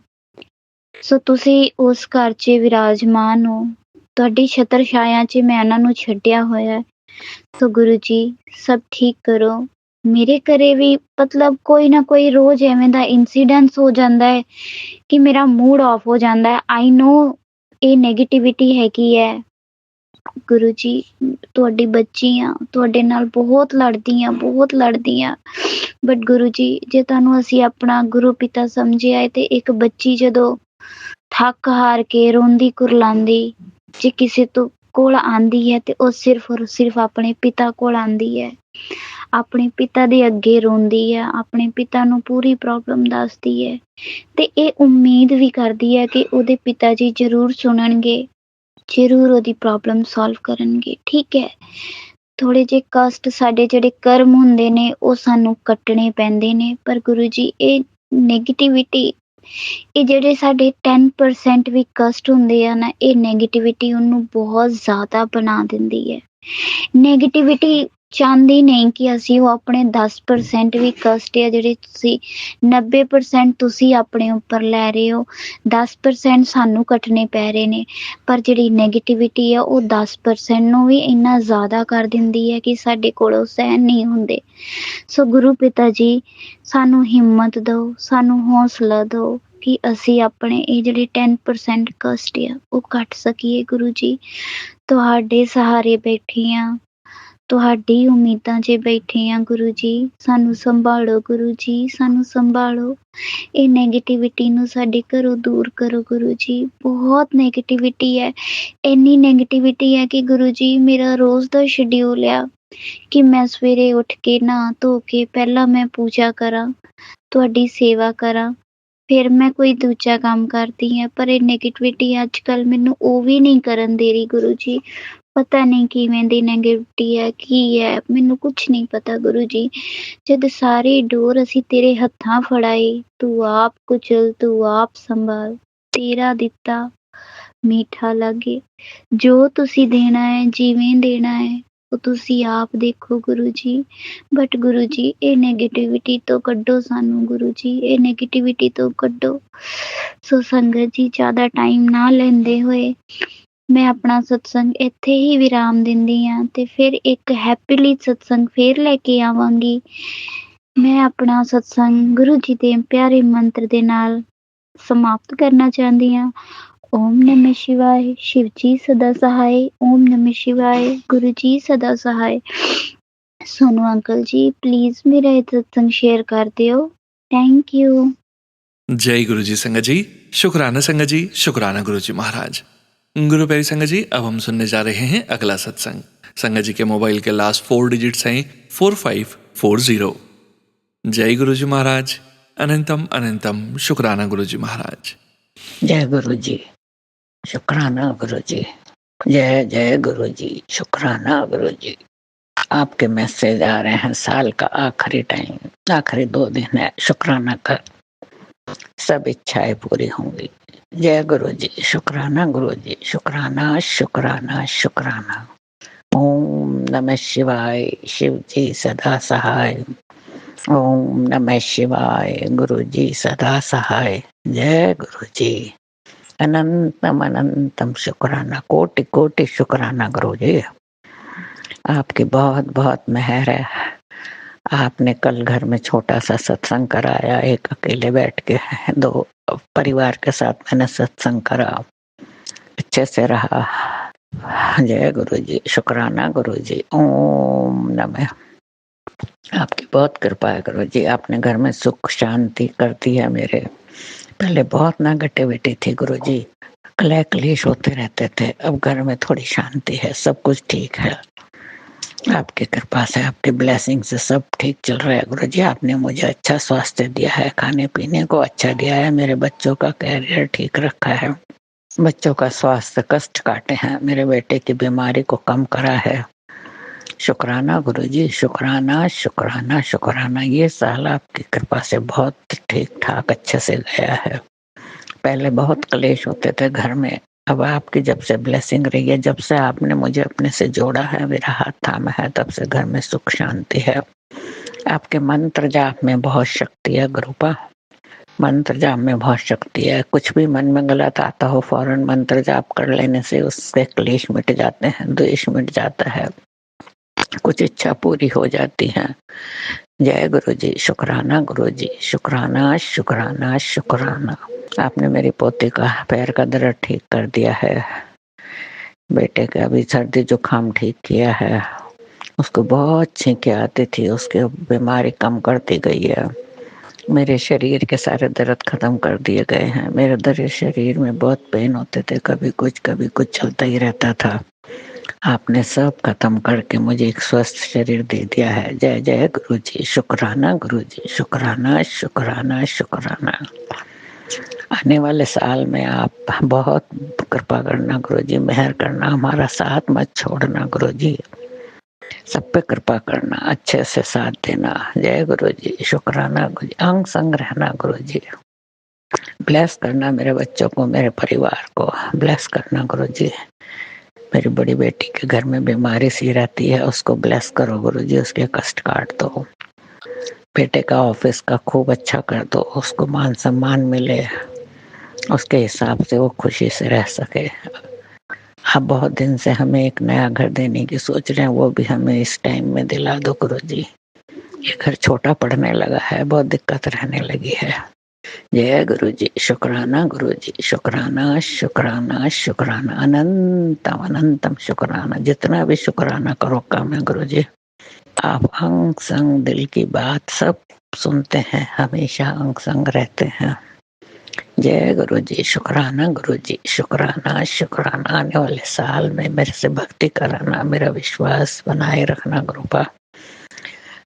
ਸੋ ਤੁਸੀਂ ਉਸ ਘਰ 'ਚ ਵਿਰਾਜਮਾਨ ਹੋ, ਤੁਹਾਡੀ ਛਤਰ ਛਾਇਆ 'ਚ ਮੈਂ ਉਹਨਾਂ ਨੂੰ ਛੱਡਿਆ ਹੋਇਆ। ਸੋ ਗੁਰੂ ਜੀ ਸਭ ਠੀਕ ਕਰੋ। ਮੇਰੇ ਘਰੇ ਵੀ ਮਤਲਬ ਕੋਈ ਨਾ ਕੋਈ ਰੋਜ਼ ਐਵੇਂ ਦਾ ਇੰਸੀਡੈਂਸ ਹੋ ਜਾਂਦਾ ਹੈ ਕਿ ਮੇਰਾ ਮੂਡ ਆਫ ਹੋ ਜਾਂਦਾ ਹੈ। ਆਈ ਨੋ ਇਹ ਨੈਗੇਟਿਵਿਟੀ ਹੈਗੀ ਹੈ। ਗੁਰੂ ਜੀ, ਤੁਹਾਡੀ ਬੱਚੀ ਆ, ਤੁਹਾਡੇ ਨਾਲ ਬਹੁਤ ਲੜਦੀ ਆ। ਬਟ ਗੁਰੂ ਜੀ, ਜੇ ਤੁਹਾਨੂੰ ਅਸੀਂ ਆਪਣਾ ਗੁਰੂ ਪਿਤਾ ਸਮਝਿਆ ਹੈ ਤੇ ਇੱਕ ਬੱਚੀ ਜਦੋਂ ਥੱਕ ਹਾਰ ਕੇ ਰੋਂਦੀ ਕੁਰਲਾਉਂਦੀ ਜੇ ਕਿਸੇ ਤੋਂ ਕੋਲ ਆਂਦੀ ਹੈ ਤੇ ਉਹ ਸਿਰਫ ਔਰ ਸਿਰਫ ਆਪਣੇ ਪਿਤਾ ਕੋਲ ਆਂਦੀ ਹੈ, ਆਪਣੇ ਪਿਤਾ ਦੇ ਅੱਗੇ ਰੋਂਦੀ ਹੈ, ਆਪਣੇ ਪਿਤਾ ਨੂੰ ਪੂਰੀ ਪ੍ਰੋਬਲਮ ਦੱਸਦੀ ਹੈ ਤੇ ਇਹ ਉਮੀਦ ਵੀ ਕਰਦੀ ਹੈ ਕਿ ਉਹਦੇ ਪਿਤਾ ਜੀ ਜ਼ਰੂਰ ਸੁਣਨਗੇ, ਜ਼ਰੂਰ ਉਹਦੀ ਪ੍ਰੋਬਲਮ ਸੋਲਵ ਕਰਨਗੇ। ਠੀਕ ਹੈ, ਥੋੜ੍ਹੇ ਜਿਹੇ ਕਸ਼ਟ ਸਾਡੇ ਜਿਹੜੇ ਕਰਮ ਹੁੰਦੇ ਨੇ ਉਹ ਸਾਨੂੰ ਕੱਟਣੇ ਪੈਂਦੇ ਨੇ। ਪਰ ਗੁਰੂ ਜੀ, ਇਹ ਨੈਗੇਟਿਵਿਟੀ, ਇਹ ਜਿਹੜੇ ਸਾਡੇ 10% ਵੀ ਕਸ਼ਟ ਹੁੰਦੇ ਆ ਨਾ, ਇਹ ਨੈਗੇਟਿਵਿਟੀ ਉਹਨੂੰ ਬਹੁਤ ਜ਼ਿਆਦਾ ਬਣਾ ਦਿੰਦੀ ਹੈ। ਨੈਗੇਟਿਵਿਟੀ ਚਾਹੁੰਦੀ ਨਹੀਂ ਕਿ ਅਸੀਂ ਉਹ ਆਪਣੇ 10% ਵੀ ਕਸ਼ਟ ਆ ਜਿਹੜੇ ਤੁਸੀਂ 90% ਤੁਸੀਂ ਆਪਣੇ ਉੱਪਰ ਲੈ ਰਹੇ ਹੋ, 10% ਸਾਨੂੰ ਕੱਟਣੇ ਪੈ ਰਹੇ ਨੇ। ਪਰ ਜਿਹੜੀ ਨੈਗੇਟਿਵਿਟੀ ਆ ਉਹ 10% ਨੂੰ ਵੀ ਇੰਨਾ ਜ਼ਿਆਦਾ ਕਰ ਦਿੰਦੀ ਹੈ ਕਿ ਸਾਡੇ ਕੋਲੋਂ ਸਹਿਣ ਨਹੀਂ ਹੁੰਦੇ। ਸੋ ਗੁਰੂ ਪਿਤਾ ਜੀ, ਸਾਨੂੰ ਹਿੰਮਤ ਦਿਓ, ਸਾਨੂੰ ਹੌਸਲਾ ਦਿਓ ਕਿ ਅਸੀਂ ਆਪਣੇ ਇਹ ਜਿਹੜੇ 10% ਕਸ਼ਟ ਆ ਉਹ ਕੱਟ ਸਕੀਏ। ਗੁਰੂ ਜੀ, ਤੁਹਾਡੇ ਸਹਾਰੇ ਬੈਠੀ ਹਾਂ, ਤੁਹਾਡੀ ਉਮੀਦਾਂ 'ਚ ਬੈਠੇ ਹਾਂ। ਗੁਰੂ ਜੀ, ਸਾਨੂੰ ਸੰਭਾਲੋ। ਗੁਰੂ ਜੀ, ਸਾਨੂੰ ਸੰਭਾਲੋ। ਇਹ ਨੈਗੇਟਿਵਿਟੀ ਨੂੰ ਸਾਡੇ ਘਰੋਂ ਦੂਰ ਕਰੋ। ਗੁਰੂ ਜੀ, ਬਹੁਤ ਨੈਗੇਟਿਵਿਟੀ ਹੈ, ਇੰਨੀ ਨੈਗੇਟਿਵਿਟੀ ਹੈ ਕਿ ਗੁਰੂ ਜੀ, ਮੇਰਾ ਰੋਜ਼ ਦਾ ਸ਼ਡਿਊਲ ਆ ਕਿ ਮੈਂ ਸਵੇਰੇ ਉੱਠ ਕੇ ਨਹਾ ਧੋ ਕੇ ਪਹਿਲਾਂ ਮੈਂ ਪੂਜਾ ਕਰਾਂ, ਤੁਹਾਡੀ ਸੇਵਾ ਕਰਾਂ, ਫਿਰ ਮੈਂ ਕੋਈ ਦੂਜਾ ਕੰਮ ਕਰਦੀ ਹਾਂ। ਪਰ ਇਹ ਨੈਗੇਟਿਵਿਟੀ ਅੱਜ ਕੱਲ੍ਹ ਮੈਨੂੰ ਉਹ ਵੀ ਨਹੀਂ ਕਰਨ ਦੇ ਰਹੀ। ਗੁਰੂ ਜੀ, ਪਤਾ ਨਹੀਂ ਕਿਵੇਂ ਦੀ ਨੈਗੇਟਿਵਿਟੀ ਹੈ, ਕੀ ਹੈ, ਮੈਨੂੰ ਕੁਛ ਨਹੀਂ ਪਤਾ। ਗੁਰੂ ਜੀ, ਜਦ ਸਾਰੇ ਡੋਰ ਅਸੀਂ ਤੇਰੇ ਹੱਥਾਂ ਫੜਾਏ, ਤੂੰ ਆਪ ਕੁਚਲ, ਤੂੰ ਆਪ ਸੰਭਾਲ, ਤੇਰਾ ਦਿੱਤਾ ਮੀਠਾ ਲੱਗੇ। ਜੋ ਤੁਸੀਂ ਦੇਣਾ ਹੈ, ਜਿਵੇਂ ਦੇਣਾ ਹੈ, ਉਹ ਤੁਸੀਂ ਆਪ ਦੇਖੋ। ਗੁਰੂ ਜੀ, ਬਟ ਗੁਰੂ ਜੀ, ਇਹ ਨੈਗੇਟਿਵਿਟੀ ਤੋਂ ਕੱਢੋ ਸਾਨੂੰ। ਗੁਰੂ ਜੀ, ਇਹ ਨੈਗੇਟਿਵਿਟੀ ਤੋਂ ਕੱਢੋ। ਸੋ ਸੰਗਤ ਜੀ, ਜ਼ਿਆਦਾ ਟਾਈਮ ਨਾ ਲੈਂਦੇ ਹੋਏ ਮੈਂ ਆਪਣਾ ਸਤਸੰਗ ਇੱਥੇ ਹੀ ਵਿਰਾਮ ਦਿੰਦੀ ਹਾਂ ਤੇ ਫਿਰ ਇੱਕ ਹੈਪੀਲੀ ਸਤਸੰਗ ਫਿਰ ਲੈ ਕੇ ਆਵਾਂਗੀ। ਮੈਂ ਆਪਣਾ ਸਤਸੰਗ ਗੁਰੂ ਜੀ ਦੇ ਪਿਆਰੇ ਮੰਤਰ ਦੇ ਨਾਲ ਸਮਾਪਤ ਕਰਨਾ ਚਾਹੁੰਦੀ ਹਾਂ। ਓਮ ਨਮः शिवाय शिव जी सदा सहाय। ओम नमः शिवाय गुरु जी सदा सहाय। सोनू अंकल जी, प्लीज मेरा ये सत्संग शेयर कर दियो। Thank you. जय गुरु जी संगत जी। शुक्राना संगत जी, शुक्राना गुरु जी महाराज। गुरु प्यारी संगत जी, अब हम सुनने जा रहे हैं अगला सत्संग। संगत जी के मोबाइल के लास्ट 4 डिजिट्स हैं 4540। जय गुरु जी महाराज। अनंतम अनंतम शुक्राना गुरु जी महाराज। जय गुरु जी, शुक्राना गुरु जी। जय जय गुरु जी, शुक्राना गुरु जी। आपके मैसेज आ रहे हैं, साल का आखिरी टाइम, आखिरी 2 दिन है, शुक्राना कर, सब इच्छाएं पूरी होंगी। जय गुरु जी, शुक्राना गुरु जी, शुक्राना शुक्राना शुक्राना। ओम नमः शिवाय, शिव जी सदा सहाय। ओम नमः शिवाय, गुरु जी सदा सहाय। जय गुरु जी। अनंतम अनंतम शुक्राना, कोटि कोटि शुक्राना गुरु जी। आपकी बहुत बहुत मेहर है। आपने कल घर में छोटा सा सत्संग कराया, एक अकेले बैठ के, 2 परिवार के साथ मैंने सत्संग करा, अच्छे से रहा। जय गुरु जी, शुक्राना गुरु जी। ओम नमः। आपकी बहुत कृपा है गुरु जी, आपने घर में सुख शांति कर दी है मेरे। पहले बहुत नेगेटिविटी थी गुरु जी, कलह क्लेश होते रहते थे, अब घर में थोड़ी शांति है, सब कुछ ठीक है। आपकी कृपा से, आपकी ब्लेसिंग से सब ठीक चल रहा है गुरु जी। आपने मुझे अच्छा स्वास्थ्य दिया है, खाने पीने को अच्छा दिया है, मेरे बच्चों का कैरियर ठीक रखा है, बच्चों का स्वास्थ्य कष्ट काटे हैं, मेरे बेटे की बीमारी को कम करा है। शुक्राना गुरु जी, शुक्राना शुक्राना शुक्राना। ये साल आपकी कृपा से बहुत ठीक ठाक अच्छे से गया है। पहले बहुत क्लेश होते थे घर में, अब आपकी जब से ब्लेसिंग रही है, जब से आपने मुझे अपने से जोड़ा है, मेरा हाथ थामा है, तब से घर में सुख शांति है। आपके मंत्र जाप में बहुत शक्ति है गुरुपा, मंत्र जाप में बहुत शक्ति है। कुछ भी मन में गलत आता हो, फौरन मंत्र जाप कर लेने से उससे क्लेश मिट जाते हैं, द्वेष मिट जाता है, कुछ इच्छा पूरी हो जाती है। जय गुरु जी, शुक्राना गुरु जी, शुक्राना शुक्राना शुक्राना। आपने मेरी पोती का पैर का दर्द ठीक कर दिया है, बेटे का भी सर्दी जुकाम ठीक किया है, उसको बहुत छींके आती थी, उसकी बीमारी कम करती गई है। मेरे शरीर के सारे दर्द खत्म कर दिए गए हैं। मेरे दर्द शरीर में बहुत पेन होते थे, कभी कुछ चलता ही रहता था। आपने सब खत्म करके मुझे एक स्वस्थ शरीर दे दिया है। जय जय गुरु जी, शुक्राना गुरु जी, शुक्राना शुक्राना शुक्राना। आने वाले साल में आप बहुत कृपा करना गुरु जी, मेहर करना, हमारा साथ मत छोड़ना गुरु जी, सब पे कृपा करना, अच्छे से साथ देना। जय गुरु जी, शुक्राना गुरु जी, अंग संग रहना गुरु जी, ब्लेस करना मेरे बच्चों को, मेरे परिवार को ब्लेस करना गुरु जी। मेरी बड़ी बेटी के घर में बीमारी सी रहती है, उसको ब्लेस करो गुरु जी, उसके कष्ट काट दो। बेटे का ऑफिस का खूब अच्छा कर दो, उसको मान सम्मान मिले, उसके हिसाब से वो खुशी से रह सके। आप बहुत दिन से हमें एक नया घर देने की सोच रहे हैं, वो भी हमें इस टाइम में दिला दो गुरु जी। ये घर छोटा पड़ने लगा है, बहुत दिक्कत रहने लगी है। जय गुरु जी, शुक्राना गुरु जी, शुक्राना शुक्राना शुक्राना, अनंतम अनंतम शुक्राना। जितना भी शुक्राना करो कम है गुरु जी। आप अंग संग दिल की बात सब सुनते हैं, हमेशा अंग संग रहते हैं। जय गुरु जी, शुक्राना गुरु जी, शुक्राना शुक्राना। आने वाले साल में मेरे से भक्ति कराना, मेरा विश्वास बनाए रखना गुरुपा,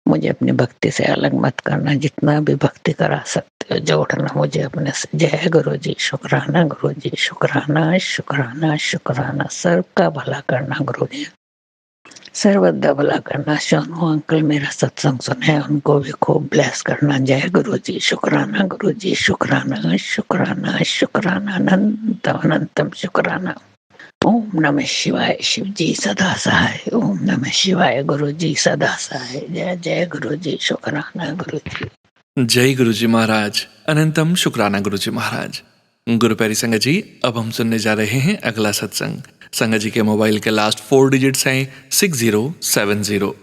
मुझे अपनी भक्ति से अलग मत करना, जितना भी भक्ति करा सकते हो जोड़ना मुझे अपने से। जय गुरु जी, शुक्राना गुरु जी, शुक्राना शुक्राना शुक्राना। सबका भला करना गुरु जी, सर्वदा भला करना। सोनू अंकल मेरा सत्संग सुने, उनको भी खूब ब्लेस करना। जय गुरु जी, शुक्राना गुरु जी, शुक्राना शुक्राना शुक्राना, अनंतम अनंतम शुक्राना। ओम नमः शिवाय, शिव जी सदा सहाय। ओम नमः शिवाय, गुरु जी सदा सहाय। जय जय गुरु जी, शुक्राना गुरु जी। जय गुरु जी महाराज, अनंतम शुक्राना गुरु जी महाराज। गुरु प्यारी संगत जी, अब हम सुनने जा रहे हैं अगला सत्संग। संगत जी के मोबाइल के लास्ट 4 डिजिट्स हैं 6070।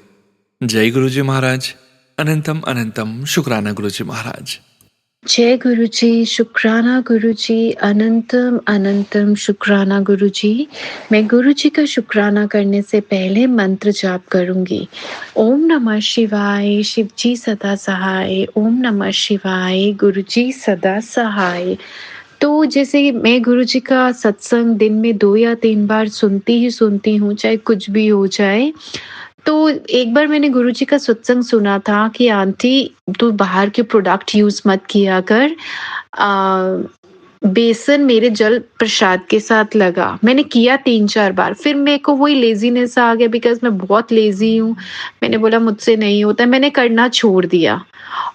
जय गुरु जी महाराज, अनंतम अनंतम शुक्राना गुरु जी महाराज। जय गुरु जी, शुक्राना गुरु जी, अनंतम अनंतम शुक्राना गुरु जी। मैं गुरु जी का शुक्राना करने से पहले मंत्र जाप करूंगी। ओम नमः शिवाय, शिव जी सदा सहाय। ओम नमः शिवाय, गुरु जी सदा सहाय। तो जैसे मैं गुरु जी का सत्संग दिन में 2 या 3 बार सुनती हूँ, चाहे कुछ भी हो जाए। तो एक बार मैंने गुरुजी का सत्संग सुना था कि आंटी तू बाहर के प्रोडक्ट यूज मत किया कर, बेसन मेरे जल प्रसाद के साथ लगा। मैंने किया 3-4 बार, फिर मेरे को वही लेजीनेस आ गया, बिकॉज मैं बहुत लेजी हूँ। मैंने बोला मुझसे नहीं होता, मैंने करना छोड़ दिया।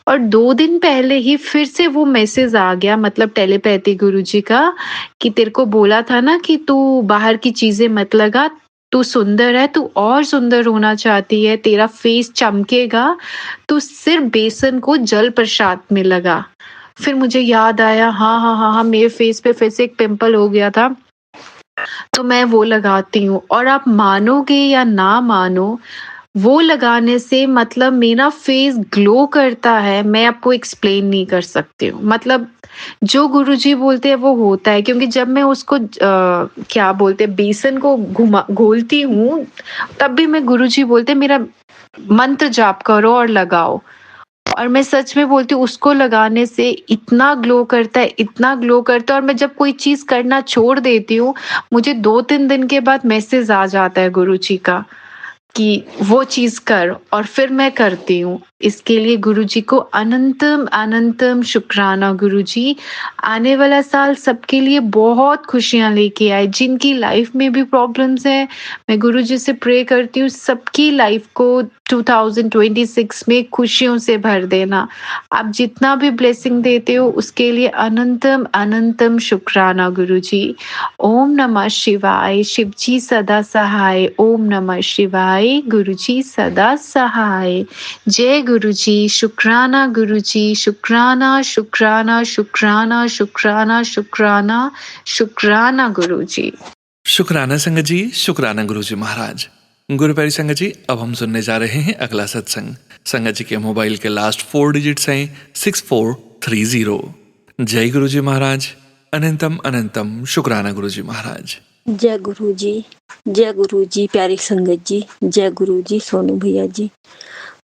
और 2 दिन पहले ही फिर से वो मैसेज आ गया, मतलब टेलीपैथी गुरुजी का, कि तेरे को बोला था ना कि तू बाहर की चीजें मत लगा, तू सुंदर है, तू और सुंदर होना चाहती है, तेरा फेस चमकेगा, तू सिर्फ बेसन को जल प्रसाद में लगा। फिर मुझे याद आया, हाँ, मेरे फेस पे फिर से एक पिंपल हो गया था, तो मैं वो लगाती हूँ। और आप मानोगे या ना मानो, वो लगाने से मतलब मेरा फेस ग्लो करता है, मैं आपको एक्सप्लेन नहीं कर सकती हूँ। मतलब जो गुरुजी बोलते हैं वो होता है, क्योंकि जब मैं उसको क्या बोलते हैं, बेसन को घोलती हूँ, तब भी मैं गुरुजी बोलते हैं मेरा मंत्र जाप करो और लगाओ। और मैं सच में बोलती हूँ, उसको लगाने से इतना ग्लो करता है, इतना ग्लो करता है। और मैं जब कोई चीज़ करना छोड़ देती हूँ, मुझे 2-3 दिन के बाद मैसेज आ जाता है गुरुजी का कि वो चीज़ कर, और फिर मैं करती हूँ। इसके लिए गुरुजी को अनंतम अनंतम शुक्राना गुरुजी। आने वाला साल सबके लिए बहुत खुशियाँ लेके आए। जिनकी लाइफ में भी प्रॉब्लम्स हैं, मैं गुरुजी से प्रे करती हूँ सबकी लाइफ को 2026 में खुशियों से भर देना। आप जितना भी ब्लेसिंग देते हो उसके लिए अनंतम अनंतम शुक्राना गुरुजी। ओम नमः शिवाय, शिव जी सदा सहाय। ओम नमः शिवाय, गुरुजी सदा सहाय। जय गुरुजी, शुक्राना गुरुजी, शुक्राना शुक्राना शुक्राना शुक्राना शुक्राना शुक्राना गुरुजी। शुक्राना संगत जी, शुक्राना गुरुजी महाराज। गुरु प्यारी संगत जी, अब हम सुनने जा रहे हैं अगला सत्संग। संगत जी के मोबाइल के लास्ट 4 डिजिट्स हैं 6430। जय गुरुजी महाराज। अनंतम अनंतम शुक्राना गुरुजी महाराज। जय गुरु जी, प्यारी संगत जी, जय गुरु जी।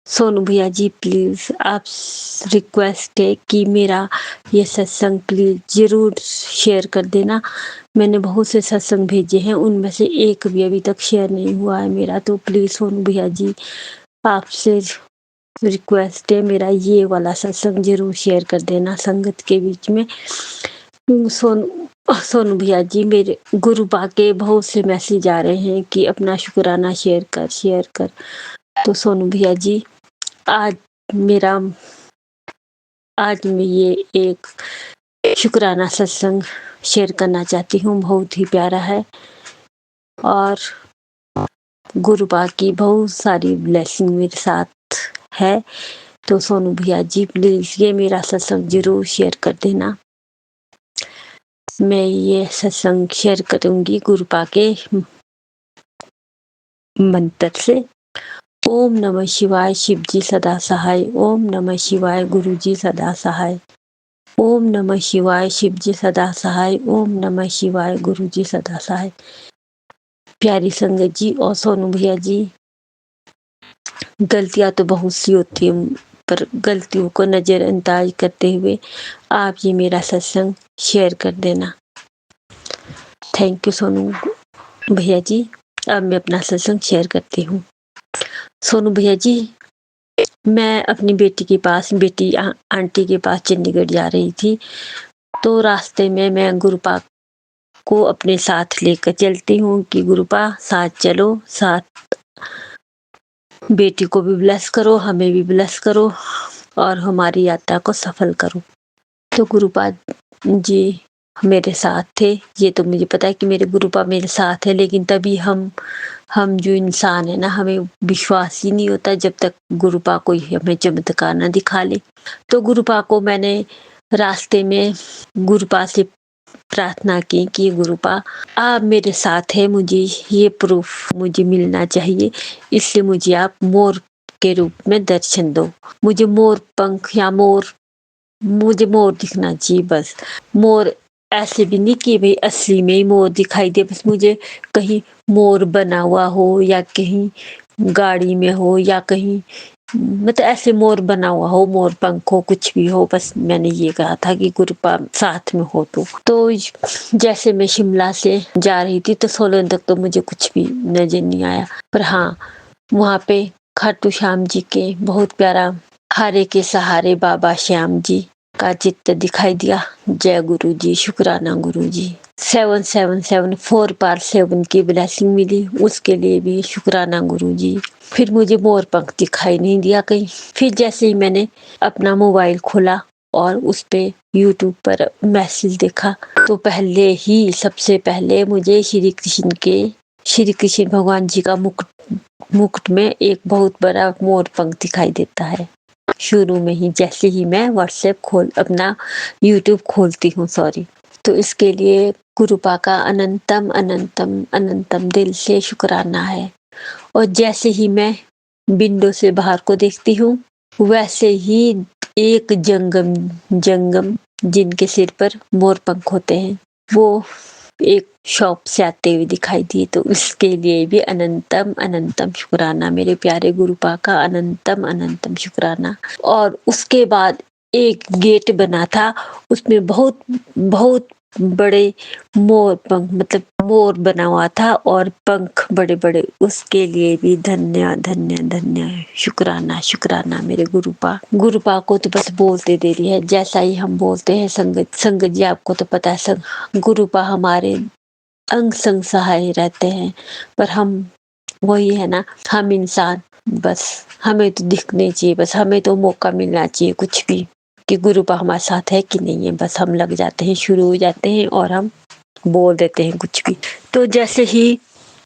सोनू भैया जी प्लीज़ आप रिक्वेस्ट है कि मेरा ये सत्संग प्लीज़ ज़रूर शेयर कर देना। मैंने बहुत से सत्संग भेजे हैं, उनमें से एक भी अभी तक शेयर नहीं हुआ है मेरा, तो प्लीज़ सोनू भैया जी आपसे रिक्वेस्ट है, मेरा ये वाला सत्संग ज़रूर शेयर कर देना संगत के बीच में। सोनू भैया जी, मेरे गुरु बा के बहुत से मैसेज आ रहे हैं कि अपना शुक्राना शेयर कर। तो सोनू भैया जी, आज मैं ये एक शुक्राना सत्संग शेयर करना चाहती हूँ। बहुत ही प्यारा है और गुरु बा की बहुत सारी ब्लेसिंग मेरे साथ है। तो सोनू भैया जी प्लीज़ ये मेरा सत्संग ज़रूर शेयर कर देना। मैं ये सत्संग शेयर करूंगी गुरु बा के मंत्र से। ओम नमः शिवाय, शिव जी सदा सहाय। ओम नमः शिवाय, गुरु जी सदा सहाय। ओम नमः शिवाय, शिव जी सदा सहाय। ओम नमः शिवाय, गुरु जी सदा सहाय। प्यारी संगत जी और सोनू भैया जी, गलतियां तो बहुत सी होती हैं, पर गलतियों को नज़रअंदाज करते हुए आप ये मेरा सत्संग शेयर कर देना। थैंक यू सोनू भैया जी। अब मैं अपना सत्संग शेयर करती हूँ। सोनू भैया जी, मैं अपनी बेटी आंटी के पास चंडीगढ़ जा रही थी, तो रास्ते में मैं गुरुपा को अपने साथ लेकर चलती हूँ कि गुरुपा साथ चलो, साथ बेटी को भी ब्लेस करो, हमें भी ब्लेस करो और हमारी यात्रा को सफल करो। तो गुरुपा जी मेरे साथ थे। ये तो मुझे पता है कि मेरे गुरुपा मेरे साथ है, लेकिन तभी हम जो इंसान है ना, हमें विश्वास ही नहीं होता जब तक गुरुपा कोई हमें चमत्कार ना दिखा ले। तो गुरुपा को मैंने रास्ते में गुरुपा से प्रार्थना की कि गुरुपा आप मेरे साथ है, मुझे ये प्रूफ मुझे मिलना चाहिए, इसलिए मुझे आप मोर के रूप में दर्शन दो। मुझे मोर पंख या मुझे मोर दिखना चाहिए बस। मोर ऐसे भी नहीं कि भाई असली में ही मोर दिखाई दे, बस मुझे कहीं मोर बना हुआ हो या कहीं गाड़ी में हो या कहीं मतलब ऐसे मोर बना हुआ हो, मोर पंख हो, कुछ भी हो, बस मैंने ये कहा था कि गुरुपा साथ में हो। तो जैसे मैं शिमला से जा रही थी तो सोलन तक तो मुझे कुछ भी नजर नहीं आया, पर हाँ वहाँ पे खाटू श्याम जी के बहुत प्यारा हारे के सहारे बाबा श्याम जी का चित्र दिखाई दिया। जय गुरु जी, शुक्राना गुरु जी। 777 4 बार 7 की ब्लेसिंग मिली, उसके लिए भी शुक्राना गुरु जी। फिर मुझे मोर पंख दिखाई नहीं दिया कहीं। फिर जैसे ही मैंने अपना मोबाइल खोला और उस पे यूट्यूब पर मैसेज देखा, तो सबसे पहले मुझे श्री कृष्ण के श्री कृष्ण भगवान जी का मुकुट में एक बहुत बड़ा मोर पंख दिखाई देता है शुरू में ही, जैसे ही मैं अपना यूट्यूब खोलती हूँ तो इसके लिए गुरुपा का अनंतम अनंतम अनंतम दिल से शुक्राना है। और जैसे ही मैं विंडो से बाहर को देखती हूँ वैसे ही एक जंगम जिनके सिर पर मोर पंख होते हैं वो एक शॉप से आते हुए दिखाई दिए, तो उसके लिए भी अनंतम अनंतम शुक्राना मेरे प्यारे गुरुपा का, अनंतम अनंतम शुक्राना। और उसके बाद एक गेट बना था, उसमें बहुत बहुत बड़े मोर पंख, मतलब मोर बना हुआ था और पंख बड़े बड़े, उसके लिए भी धन्य धन्य धन्य शुक्राना शुक्राना मेरे गुरुपा को तो बस बोलते दे रही है। जैसा ही हम बोलते हैं संगत जी, आपको तो पता है गुरुपा हमारे अंग संग सहाय रहते हैं, पर हम वही है ना, हम इंसान, बस हमें तो दिखने चाहिए, बस हमें तो मौका मिलना चाहिए कुछ भी कि गुरुपा हमारे साथ है कि नहीं है, बस हम लग जाते हैं, शुरू हो जाते हैं और हम बोल देते हैं कुछ भी। तो जैसे ही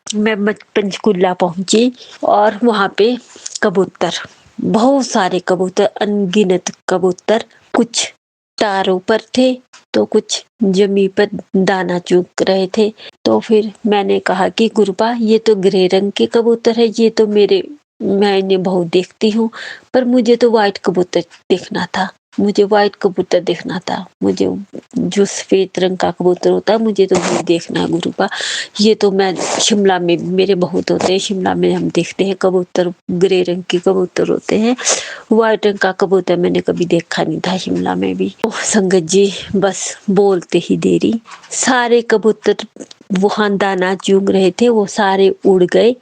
मैं पंचकुला पहुंची और वहां पे कबूतर, बहुत सारे कबूतर, अनगिनत कबूतर, कुछ तारों पर थे तो कुछ जमी पर दाना चुग रहे थे। तो फिर मैंने कहा कि गुरुपा ये तो ग्रे रंग के कबूतर है, ये तो मैं इन्हें बहुत देखती हूँ, पर मुझे तो व्हाइट कबूतर देखना था, मुझे जो सफेद रंग का कबूतर होता है मुझे तो वो देखना है गुरुपा। ये तो मैं शिमला में मेरे बहुत होते हैं, शिमला में हम देखते हैं कबूतर, ग्रे रंग के कबूतर होते हैं, व्हाइट रंग का कबूतर मैंने कभी देखा नहीं था शिमला में भी। संगत जी बस बोलते ही देरी, सारे कबूतर वहां दाना चुग रहे थे, वो सारे उड़ गए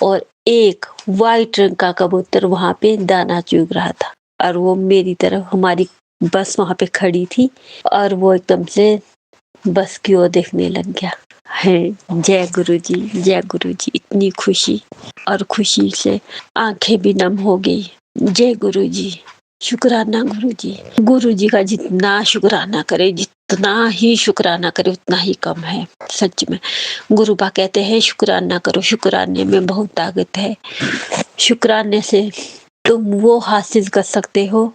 और एक व्हाइट रंग का कबूतर वहां पे दाना चुग रहा था और वो मेरी तरफ, हमारी बस वहां पे खड़ी थी और वो एकदम से बस की ओर देखने लग गया है। जय गुरुजी, इतनी खुशी, और खुशी से आंखें भी नम हो गई। जय गुरुजी, शुक्राना गुरुजी का जितना शुक्राना करे, जितना ही शुक्राना करे उतना ही कम है। सच में गुरुपा कहते हैं शुक्राना करो, शुक्राने में बहुत ताकत है, शुक्राने से तुम वो हासिल कर सकते हो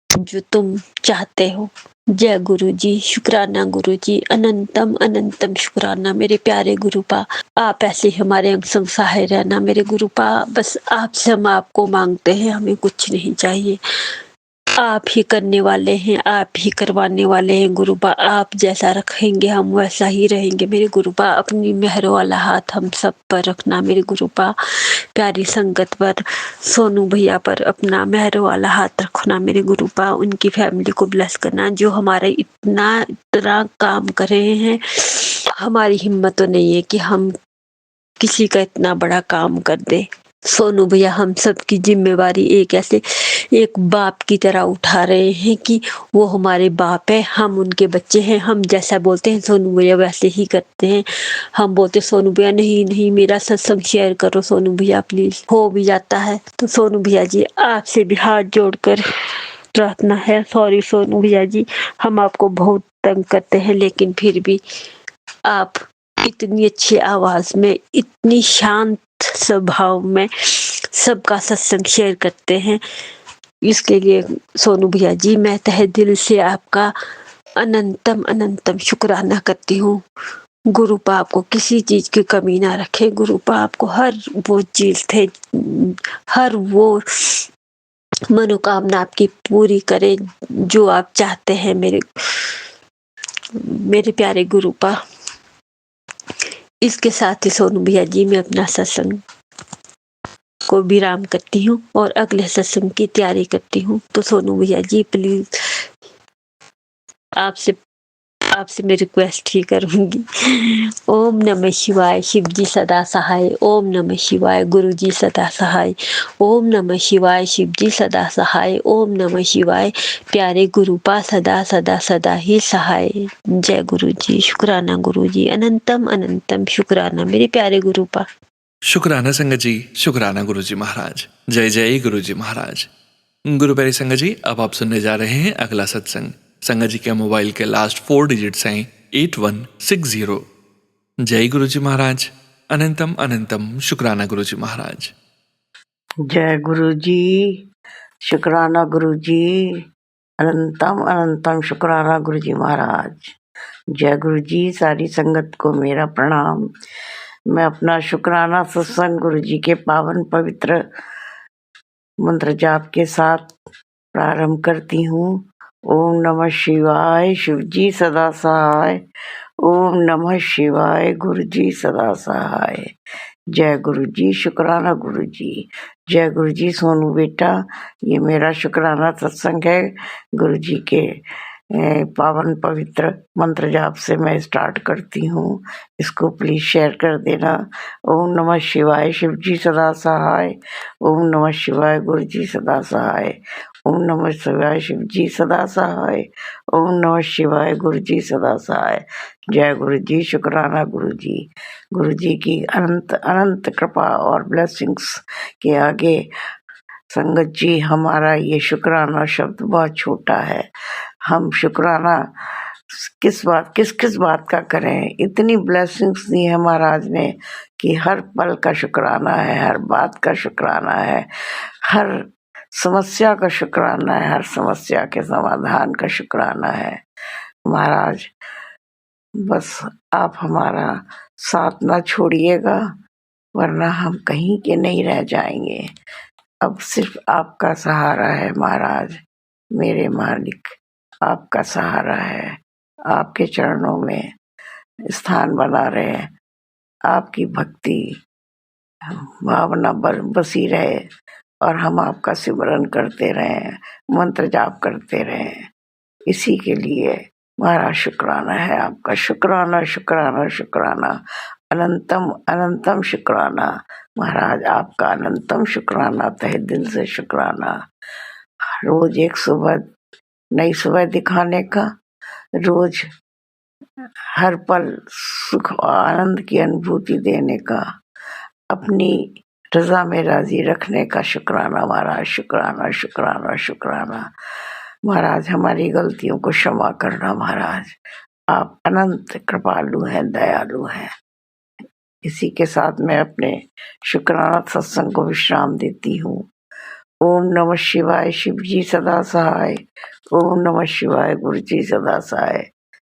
जो तुम चाहते हो। जय गुरुजी, शुक्राना गुरुजी, अनंतम अनंतम शुक्राना मेरे प्यारे गुरुपा। आप ऐसे हमारे अंग संग सहाय रहना मेरे गुरुपा, बस आपसे हम आपको मांगते हैं, हमें कुछ नहीं चाहिए, आप ही करने वाले हैं, आप ही करवाने वाले हैं गुरुपा, आप जैसा रखेंगे हम वैसा ही रहेंगे मेरे गुरुपा। अपनी मेहर वाला हाथ हम सब पर रखना मेरे गुरुपा, प्यारी संगत पर, सोनू भैया पर अपना मेहर वाला हाथ रखना मेरे गुरुपा, उनकी फैमिली को ब्लेस करना, जो हमारे इतना काम कर रहे हैं। हमारी हिम्मत तो नहीं है कि हम किसी का इतना बड़ा काम कर दे। सोनू भैया हम सबकी जिम्मेवारी एक बाप की तरह उठा रहे हैं कि वो हमारे बाप है, हम उनके बच्चे हैं, हम जैसा बोलते हैं सोनू भैया वैसे ही करते हैं। हम बोलते सोनू भैया नहीं मेरा सत्संग शेयर करो सोनू भैया प्लीज, हो भी जाता है। तो सोनू भैया जी आपसे भी हाथ जोड़कर प्रार्थना है, सॉरी सोनू भैया जी, हम आपको बहुत तंग करते हैं, लेकिन फिर भी आप इतनी अच्छी आवाज में, इतनी शांत स्वभाव में सबका सत्संग शेयर करते हैं, इसके लिए सोनू भैया जी मैं तहे दिल से आपका अनंतम अनंतम शुक्राना करती हूँ। गुरुपा आपको किसी चीज की कमी ना रखे, गुरुपा आपको हर वो चीज थे, हर वो मनोकामना आपकी पूरी करे जो आप चाहते हैं मेरे प्यारे गुरुपा। इसके साथ ही सोनू भैया जी मैं अपना सत्संग को विराम करती हूँ और अगले सत्संग की तैयारी करती हूँ। तो सोनू भैया जी प्लीज आपसे मैं रिक्वेस्ट ही करूंगी। ओम नमः शिवाय, शिव जी सदा सहाय। ओम नमः शिवाय, गुरु जी सदा सहाय। ओम नमः शिवाय, शिव जी सदा सहाय। ओम नमः शिवाय, प्यारे गुरुपा सदा सदा सदा ही सहाय। जय गुरु जी, शुक्राना गुरु जी, अनंतम अनंतम शुक्राना मेरे प्यारे गुरुपा। शुक्राना संगत जी, शुक्राना गुरु जी महाराज। जय जय गुरु जी महाराज। गुरु प्यारी संगत जी, अब आप सुनने जा रहे हैं अगला सत्संग। संगत जी के मोबाइल के लास्ट 4 डिजिट्स हैं 8160। जय गुरु जी महाराज। अनंतम अनंतम शुक्राना गुरुजी महाराज। जय गुरु जी, शुक्राना गुरु जी, अनंतम अनंतम शुक्राना गुरु जी महाराज। जय गुरु जी, सारी संगत को मेरा प्रणाम। मैं अपना शुक्राना सत्संग गुरु जी के पावन पवित्र मंत्र जाप के साथ प्रारंभ करती हूँ। ओम नमः शिवाय, शिव जी सदा सहाय। ओम नमः शिवाय, गुरु जी सदा सहाय। जय गुरु जी, शुक्राना गुरु जी। जय गुरु जी सोनू बेटा, ये मेरा शुक्राना सत्संग है गुरु जी के पावन पवित्र मंत्र जाप से मैं स्टार्ट करती हूँ। इसको प्लीज शेयर कर देना। ओम नमः शिवाय, शिव जी सदा सहाय। ओम नमः शिवाय, गुरु जी सदा सहाय। ओम नमः शिवाय, शिव जी सदा सहाय। ओम नमः शिवाय, गुरु जी सदा सहाय। जय गुरु जी, शुक्राना गुरु जी। गुरु जी की अनंत अनंत कृपा और ब्लेसिंग्स के आगे संगत जी हमारा ये शुक्राना शब्द बहुत छोटा है। हम शुक्राना किस बात का करें। इतनी ब्लेसिंग्स दी है महाराज ने कि हर पल का शुक्राना है, हर बात का शुक्राना है, हर समस्या का शुक्राना है, हर समस्या के समाधान का शुक्राना है। महाराज बस आप हमारा साथ ना छोड़िएगा, वरना हम कहीं के नहीं रह जाएंगे। अब सिर्फ आपका सहारा है महाराज, मेरे मालिक आपका सहारा है। आपके चरणों में स्थान बना रहे, आपकी भक्ति भावना बसी रहे और हम आपका सिमरन करते रहें, मंत्र जाप करते रहें। इसी के लिए हमारा शुक्राना है आपका। शुक्राना शुक्राना शुक्राना, अनंतम अनंतम शुक्राना महाराज। आपका अनंतम शुक्राना, तहे दिल से शुक्राना। रोज एक सुबह, नई सुबह दिखाने का, रोज हर पल सुख और आनंद की अनुभूति देने का, अपनी रजा में राजी रखने का शुक्राना महाराज। शुक्राना शुक्राना शुक्राना महाराज। हमारी गलतियों को क्षमा करना महाराज। आप अनंत कृपालु हैं, दयालु हैं। इसी के साथ मैं अपने शुक्राना सत्संग को विश्राम देती हूँ। ओम नमः शिवाय, शिव जी सदा सहाय। ओम नमः शिवाय, गुरु जी सदा सहाय।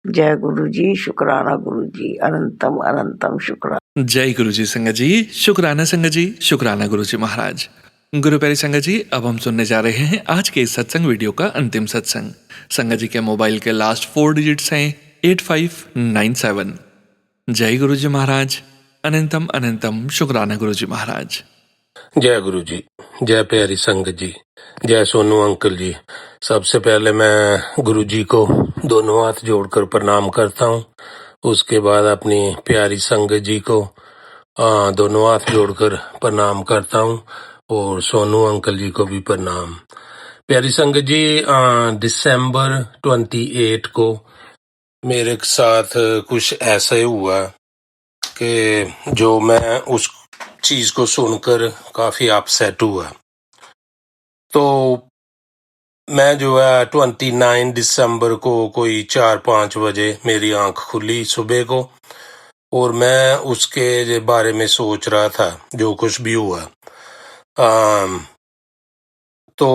जय गुरु जी, शुक्राना गुरु जी, अनंतम अनंतम शुक्राना। जय गुरु जी संगत जी, शुक्राना संगत जी, शुक्राना गुरु जी महाराज। गुरु प्यारी संगत जी, अब हम सुनने जा रहे हैं आज के इस सत्संग वीडियो का अंतिम सत्संग। संगत जी के मोबाइल के लास्ट 4 डिजिट्स हैं 8597। जय गुरु जी महाराज, अनंतम अनंतम शुक्राना गुरु जी महाराज। जय गुरु जी, जय प्यारी संगत जी, जय सोनू अंकल जी। सबसे पहले मैं गुरु जी को दोनों हाथ जोड़कर प्रणाम करता हूँ। उसके बाद अपनी प्यारी संगत जी को दोनों हाथ जोड़कर प्रणाम करता हूँ और सोनू अंकल जी को भी प्रणाम। प्यारी संगत जी, दिसंबर 28 को मेरे साथ कुछ ऐसा ही हुआ कि जो मैं उस चीज को सुनकर काफी अपसेट हुआ। तो मैं जो है 29 दिसंबर को कोई 4-5 बजे मेरी आंख खुली सुबह को, और मैं उसके बारे में सोच रहा था जो कुछ भी हुआ। तो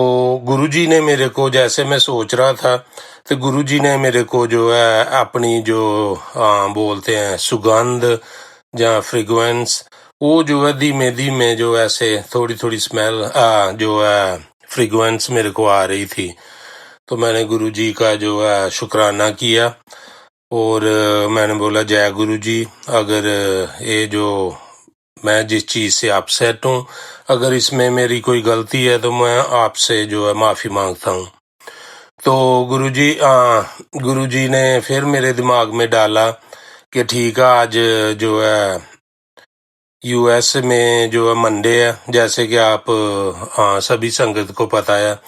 गुरुजी ने मेरे को, जैसे मैं सोच रहा था, तो गुरुजी ने मेरे को जो है अपनी जो बोलते हैं सुगंध या फ्रेगरेंस, वो जो है धीमे धीमे जो ऐसे थोड़ी थोड़ी स्मेल जो है फ्रेगरेंस मेरे को आ रही थी। तो मैंने गुरुजी का जो है शुक्राना किया और मैंने बोला, जय गुरुजी, अगर ये जो मैं जिस चीज से अपसेट हूँ, अगर इसमें मेरी कोई गलती है तो मैं आपसे जो है माफी मांगता हूँ। तो गुरुजी ने फिर मेरे दिमाग में डाला कि ठीक है, आज जो है यूएस में जो है मंडे है, जैसे कि आप सभी संगत को पता है।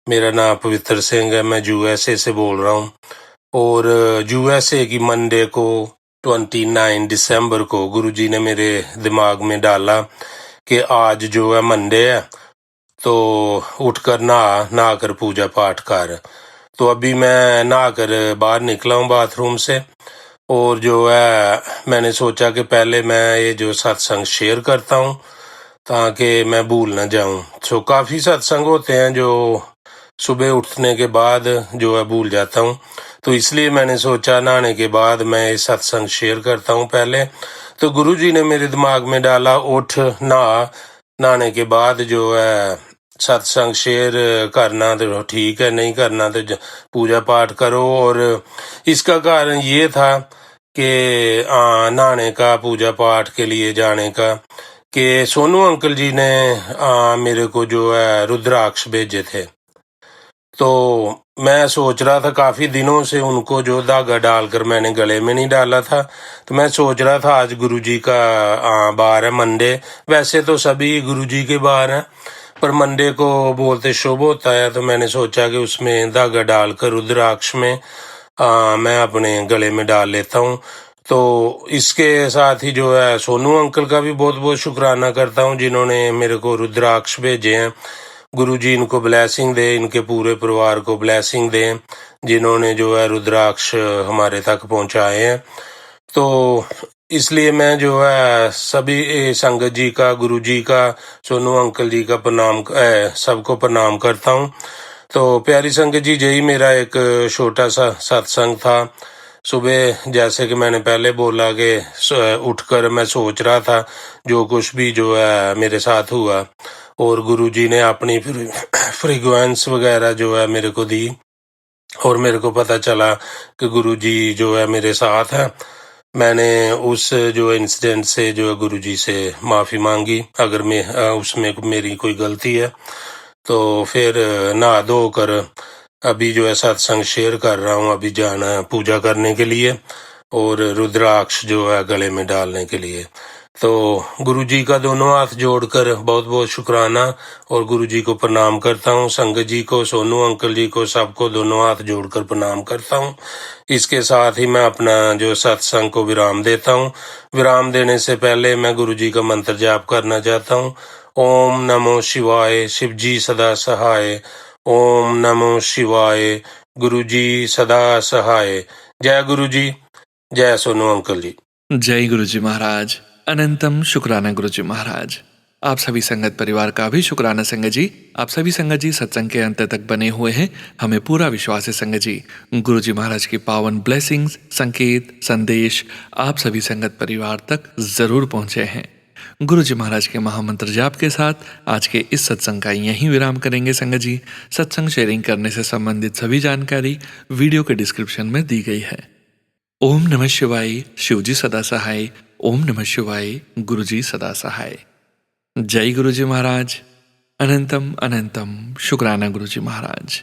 मेरा नाम पवित्र सिंह है, मैं यूएसए से बोल रहा हूँ। और यूएसए की मंडे को 29 दिसंबर को गुरुजी ने मेरे दिमाग में डाला कि आज जो है मंडे है, तो उठकर नहा कर पूजा पाठ कर। तो अभी मैं नहा कर बाहर निकला हूँ बाथरूम से, और जो है मैंने सोचा कि पहले मैं ये जो सत्संग शेयर करता हूँ ताकि मैं भूल ना जाऊं। सो काफ़ी सत्संग होते हैं जो सुबह उठने के बाद जो है भूल जाता हूँ, तो इसलिए मैंने सोचा नहाने के बाद मैं ये सत्संग शेयर करता हूँ पहले। तो गुरुजी ने मेरे दिमाग में डाला उठ नहाने के बाद जो है सत्संग शेयर करना तो ठीक है, नहीं करना तो पूजा पाठ करो। और इसका कारण ये था कि नहाने का, पूजा पाठ के लिए जाने का, कि सोनू अंकल जी ने मेरे को जो है रुद्राक्ष भेजे थे। तो मैं सोच रहा था काफ़ी दिनों से उनको जो धागा डालकर मैंने गले में नहीं डाला था, तो मैं सोच रहा था आज गुरुजी का बार है मंडे। वैसे तो सभी गुरुजी के बार हैं, पर मंडे को बोलते शुभ होता है, तो मैंने सोचा कि उसमें धागा डालकर रुद्राक्ष में मैं अपने गले में डाल लेता हूँ। तो इसके साथ ही जो है सोनू अंकल का भी बहुत बहुत शुक्राना करता हूँ जिन्होंने मेरे को रुद्राक्ष भेजे हैं। गुरुजी इनको ब्लेसिंग दे, इनके पूरे परिवार को ब्लेसिंग दे जिन्होंने जो है रुद्राक्ष हमारे तक पहुंचाए हैं। तो इसलिए मैं जो है सभी संगत जी का, गुरुजी का, सोनू अंकल जी का प्रणाम, सबको प्रणाम करता हूँ। तो प्यारी संगत जी, यही मेरा एक छोटा सा सत्संग था। सुबह जैसे कि मैंने पहले बोला कि उठकर मैं सोच रहा था जो कुछ भी जो है मेरे साथ हुआ, और गुरुजी ने अपनी फ्रीक्वेंस वगैरह जो है मेरे को दी, और मेरे को पता चला कि गुरुजी जो है मेरे साथ है। मैंने उस जो इंसिडेंट से जो है गुरुजी से माफ़ी मांगी, अगर मैं उसमें मेरी कोई गलती है। तो फिर नहा धो कर अभी जो है सत्संग शेयर कर रहा हूँ। अभी जाना है पूजा करने के लिए और रुद्राक्ष जो है गले में डालने के लिए। तो गुरुजी का दोनों हाथ जोड़कर बहुत बहुत शुक्राना और गुरुजी को प्रणाम करता हूँ। संगत जी को, सोनू अंकल जी को, सबको दोनों हाथ जोड़कर प्रणाम करता हूँ। इसके साथ ही मैं अपना जो सत्संग को विराम देता हूँ। विराम देने से पहले मैं गुरुजी का मंत्र जाप करना चाहता हूँ। ओम नमो शिवाय, शिव जी सदा सहाय। ओम नमो शिवाय, गुरुजी सदा सहाय। जय गुरुजी, जय सोनू अंकल जी। जय गुरुजी महाराज। अनंतम शुक्राना गुरुजी महाराज। आप सभी संगत परिवार का भी शुक्राना संगत जी। आप सभी संगत जी सत्संग के अंत तक बने हुए हैं। हमें पूरा विश्वास है संगत जी, गुरुजी महाराज की पावन ब्लेसिंग्स, संकेत, संदेश आप सभी संगत परिवार तक जरूर पहुंचे हैं। गुरुजी महाराज के महामंत्र जाप के साथ आज के इस सत्संग का यहीं विराम करेंगे संगत जी। सत्संग शेयरिंग करने से संबंधित सभी जानकारी वीडियो के डिस्क्रिप्शन में दी गई है। ओम नमः शिवाय, शिवजी सदा सहाय। ओम नमः शिवाय, गुरुजी सदा सहाय। जय गुरुजी महाराज। अनंतम अनंतम शुक्राना गुरुजी महाराज।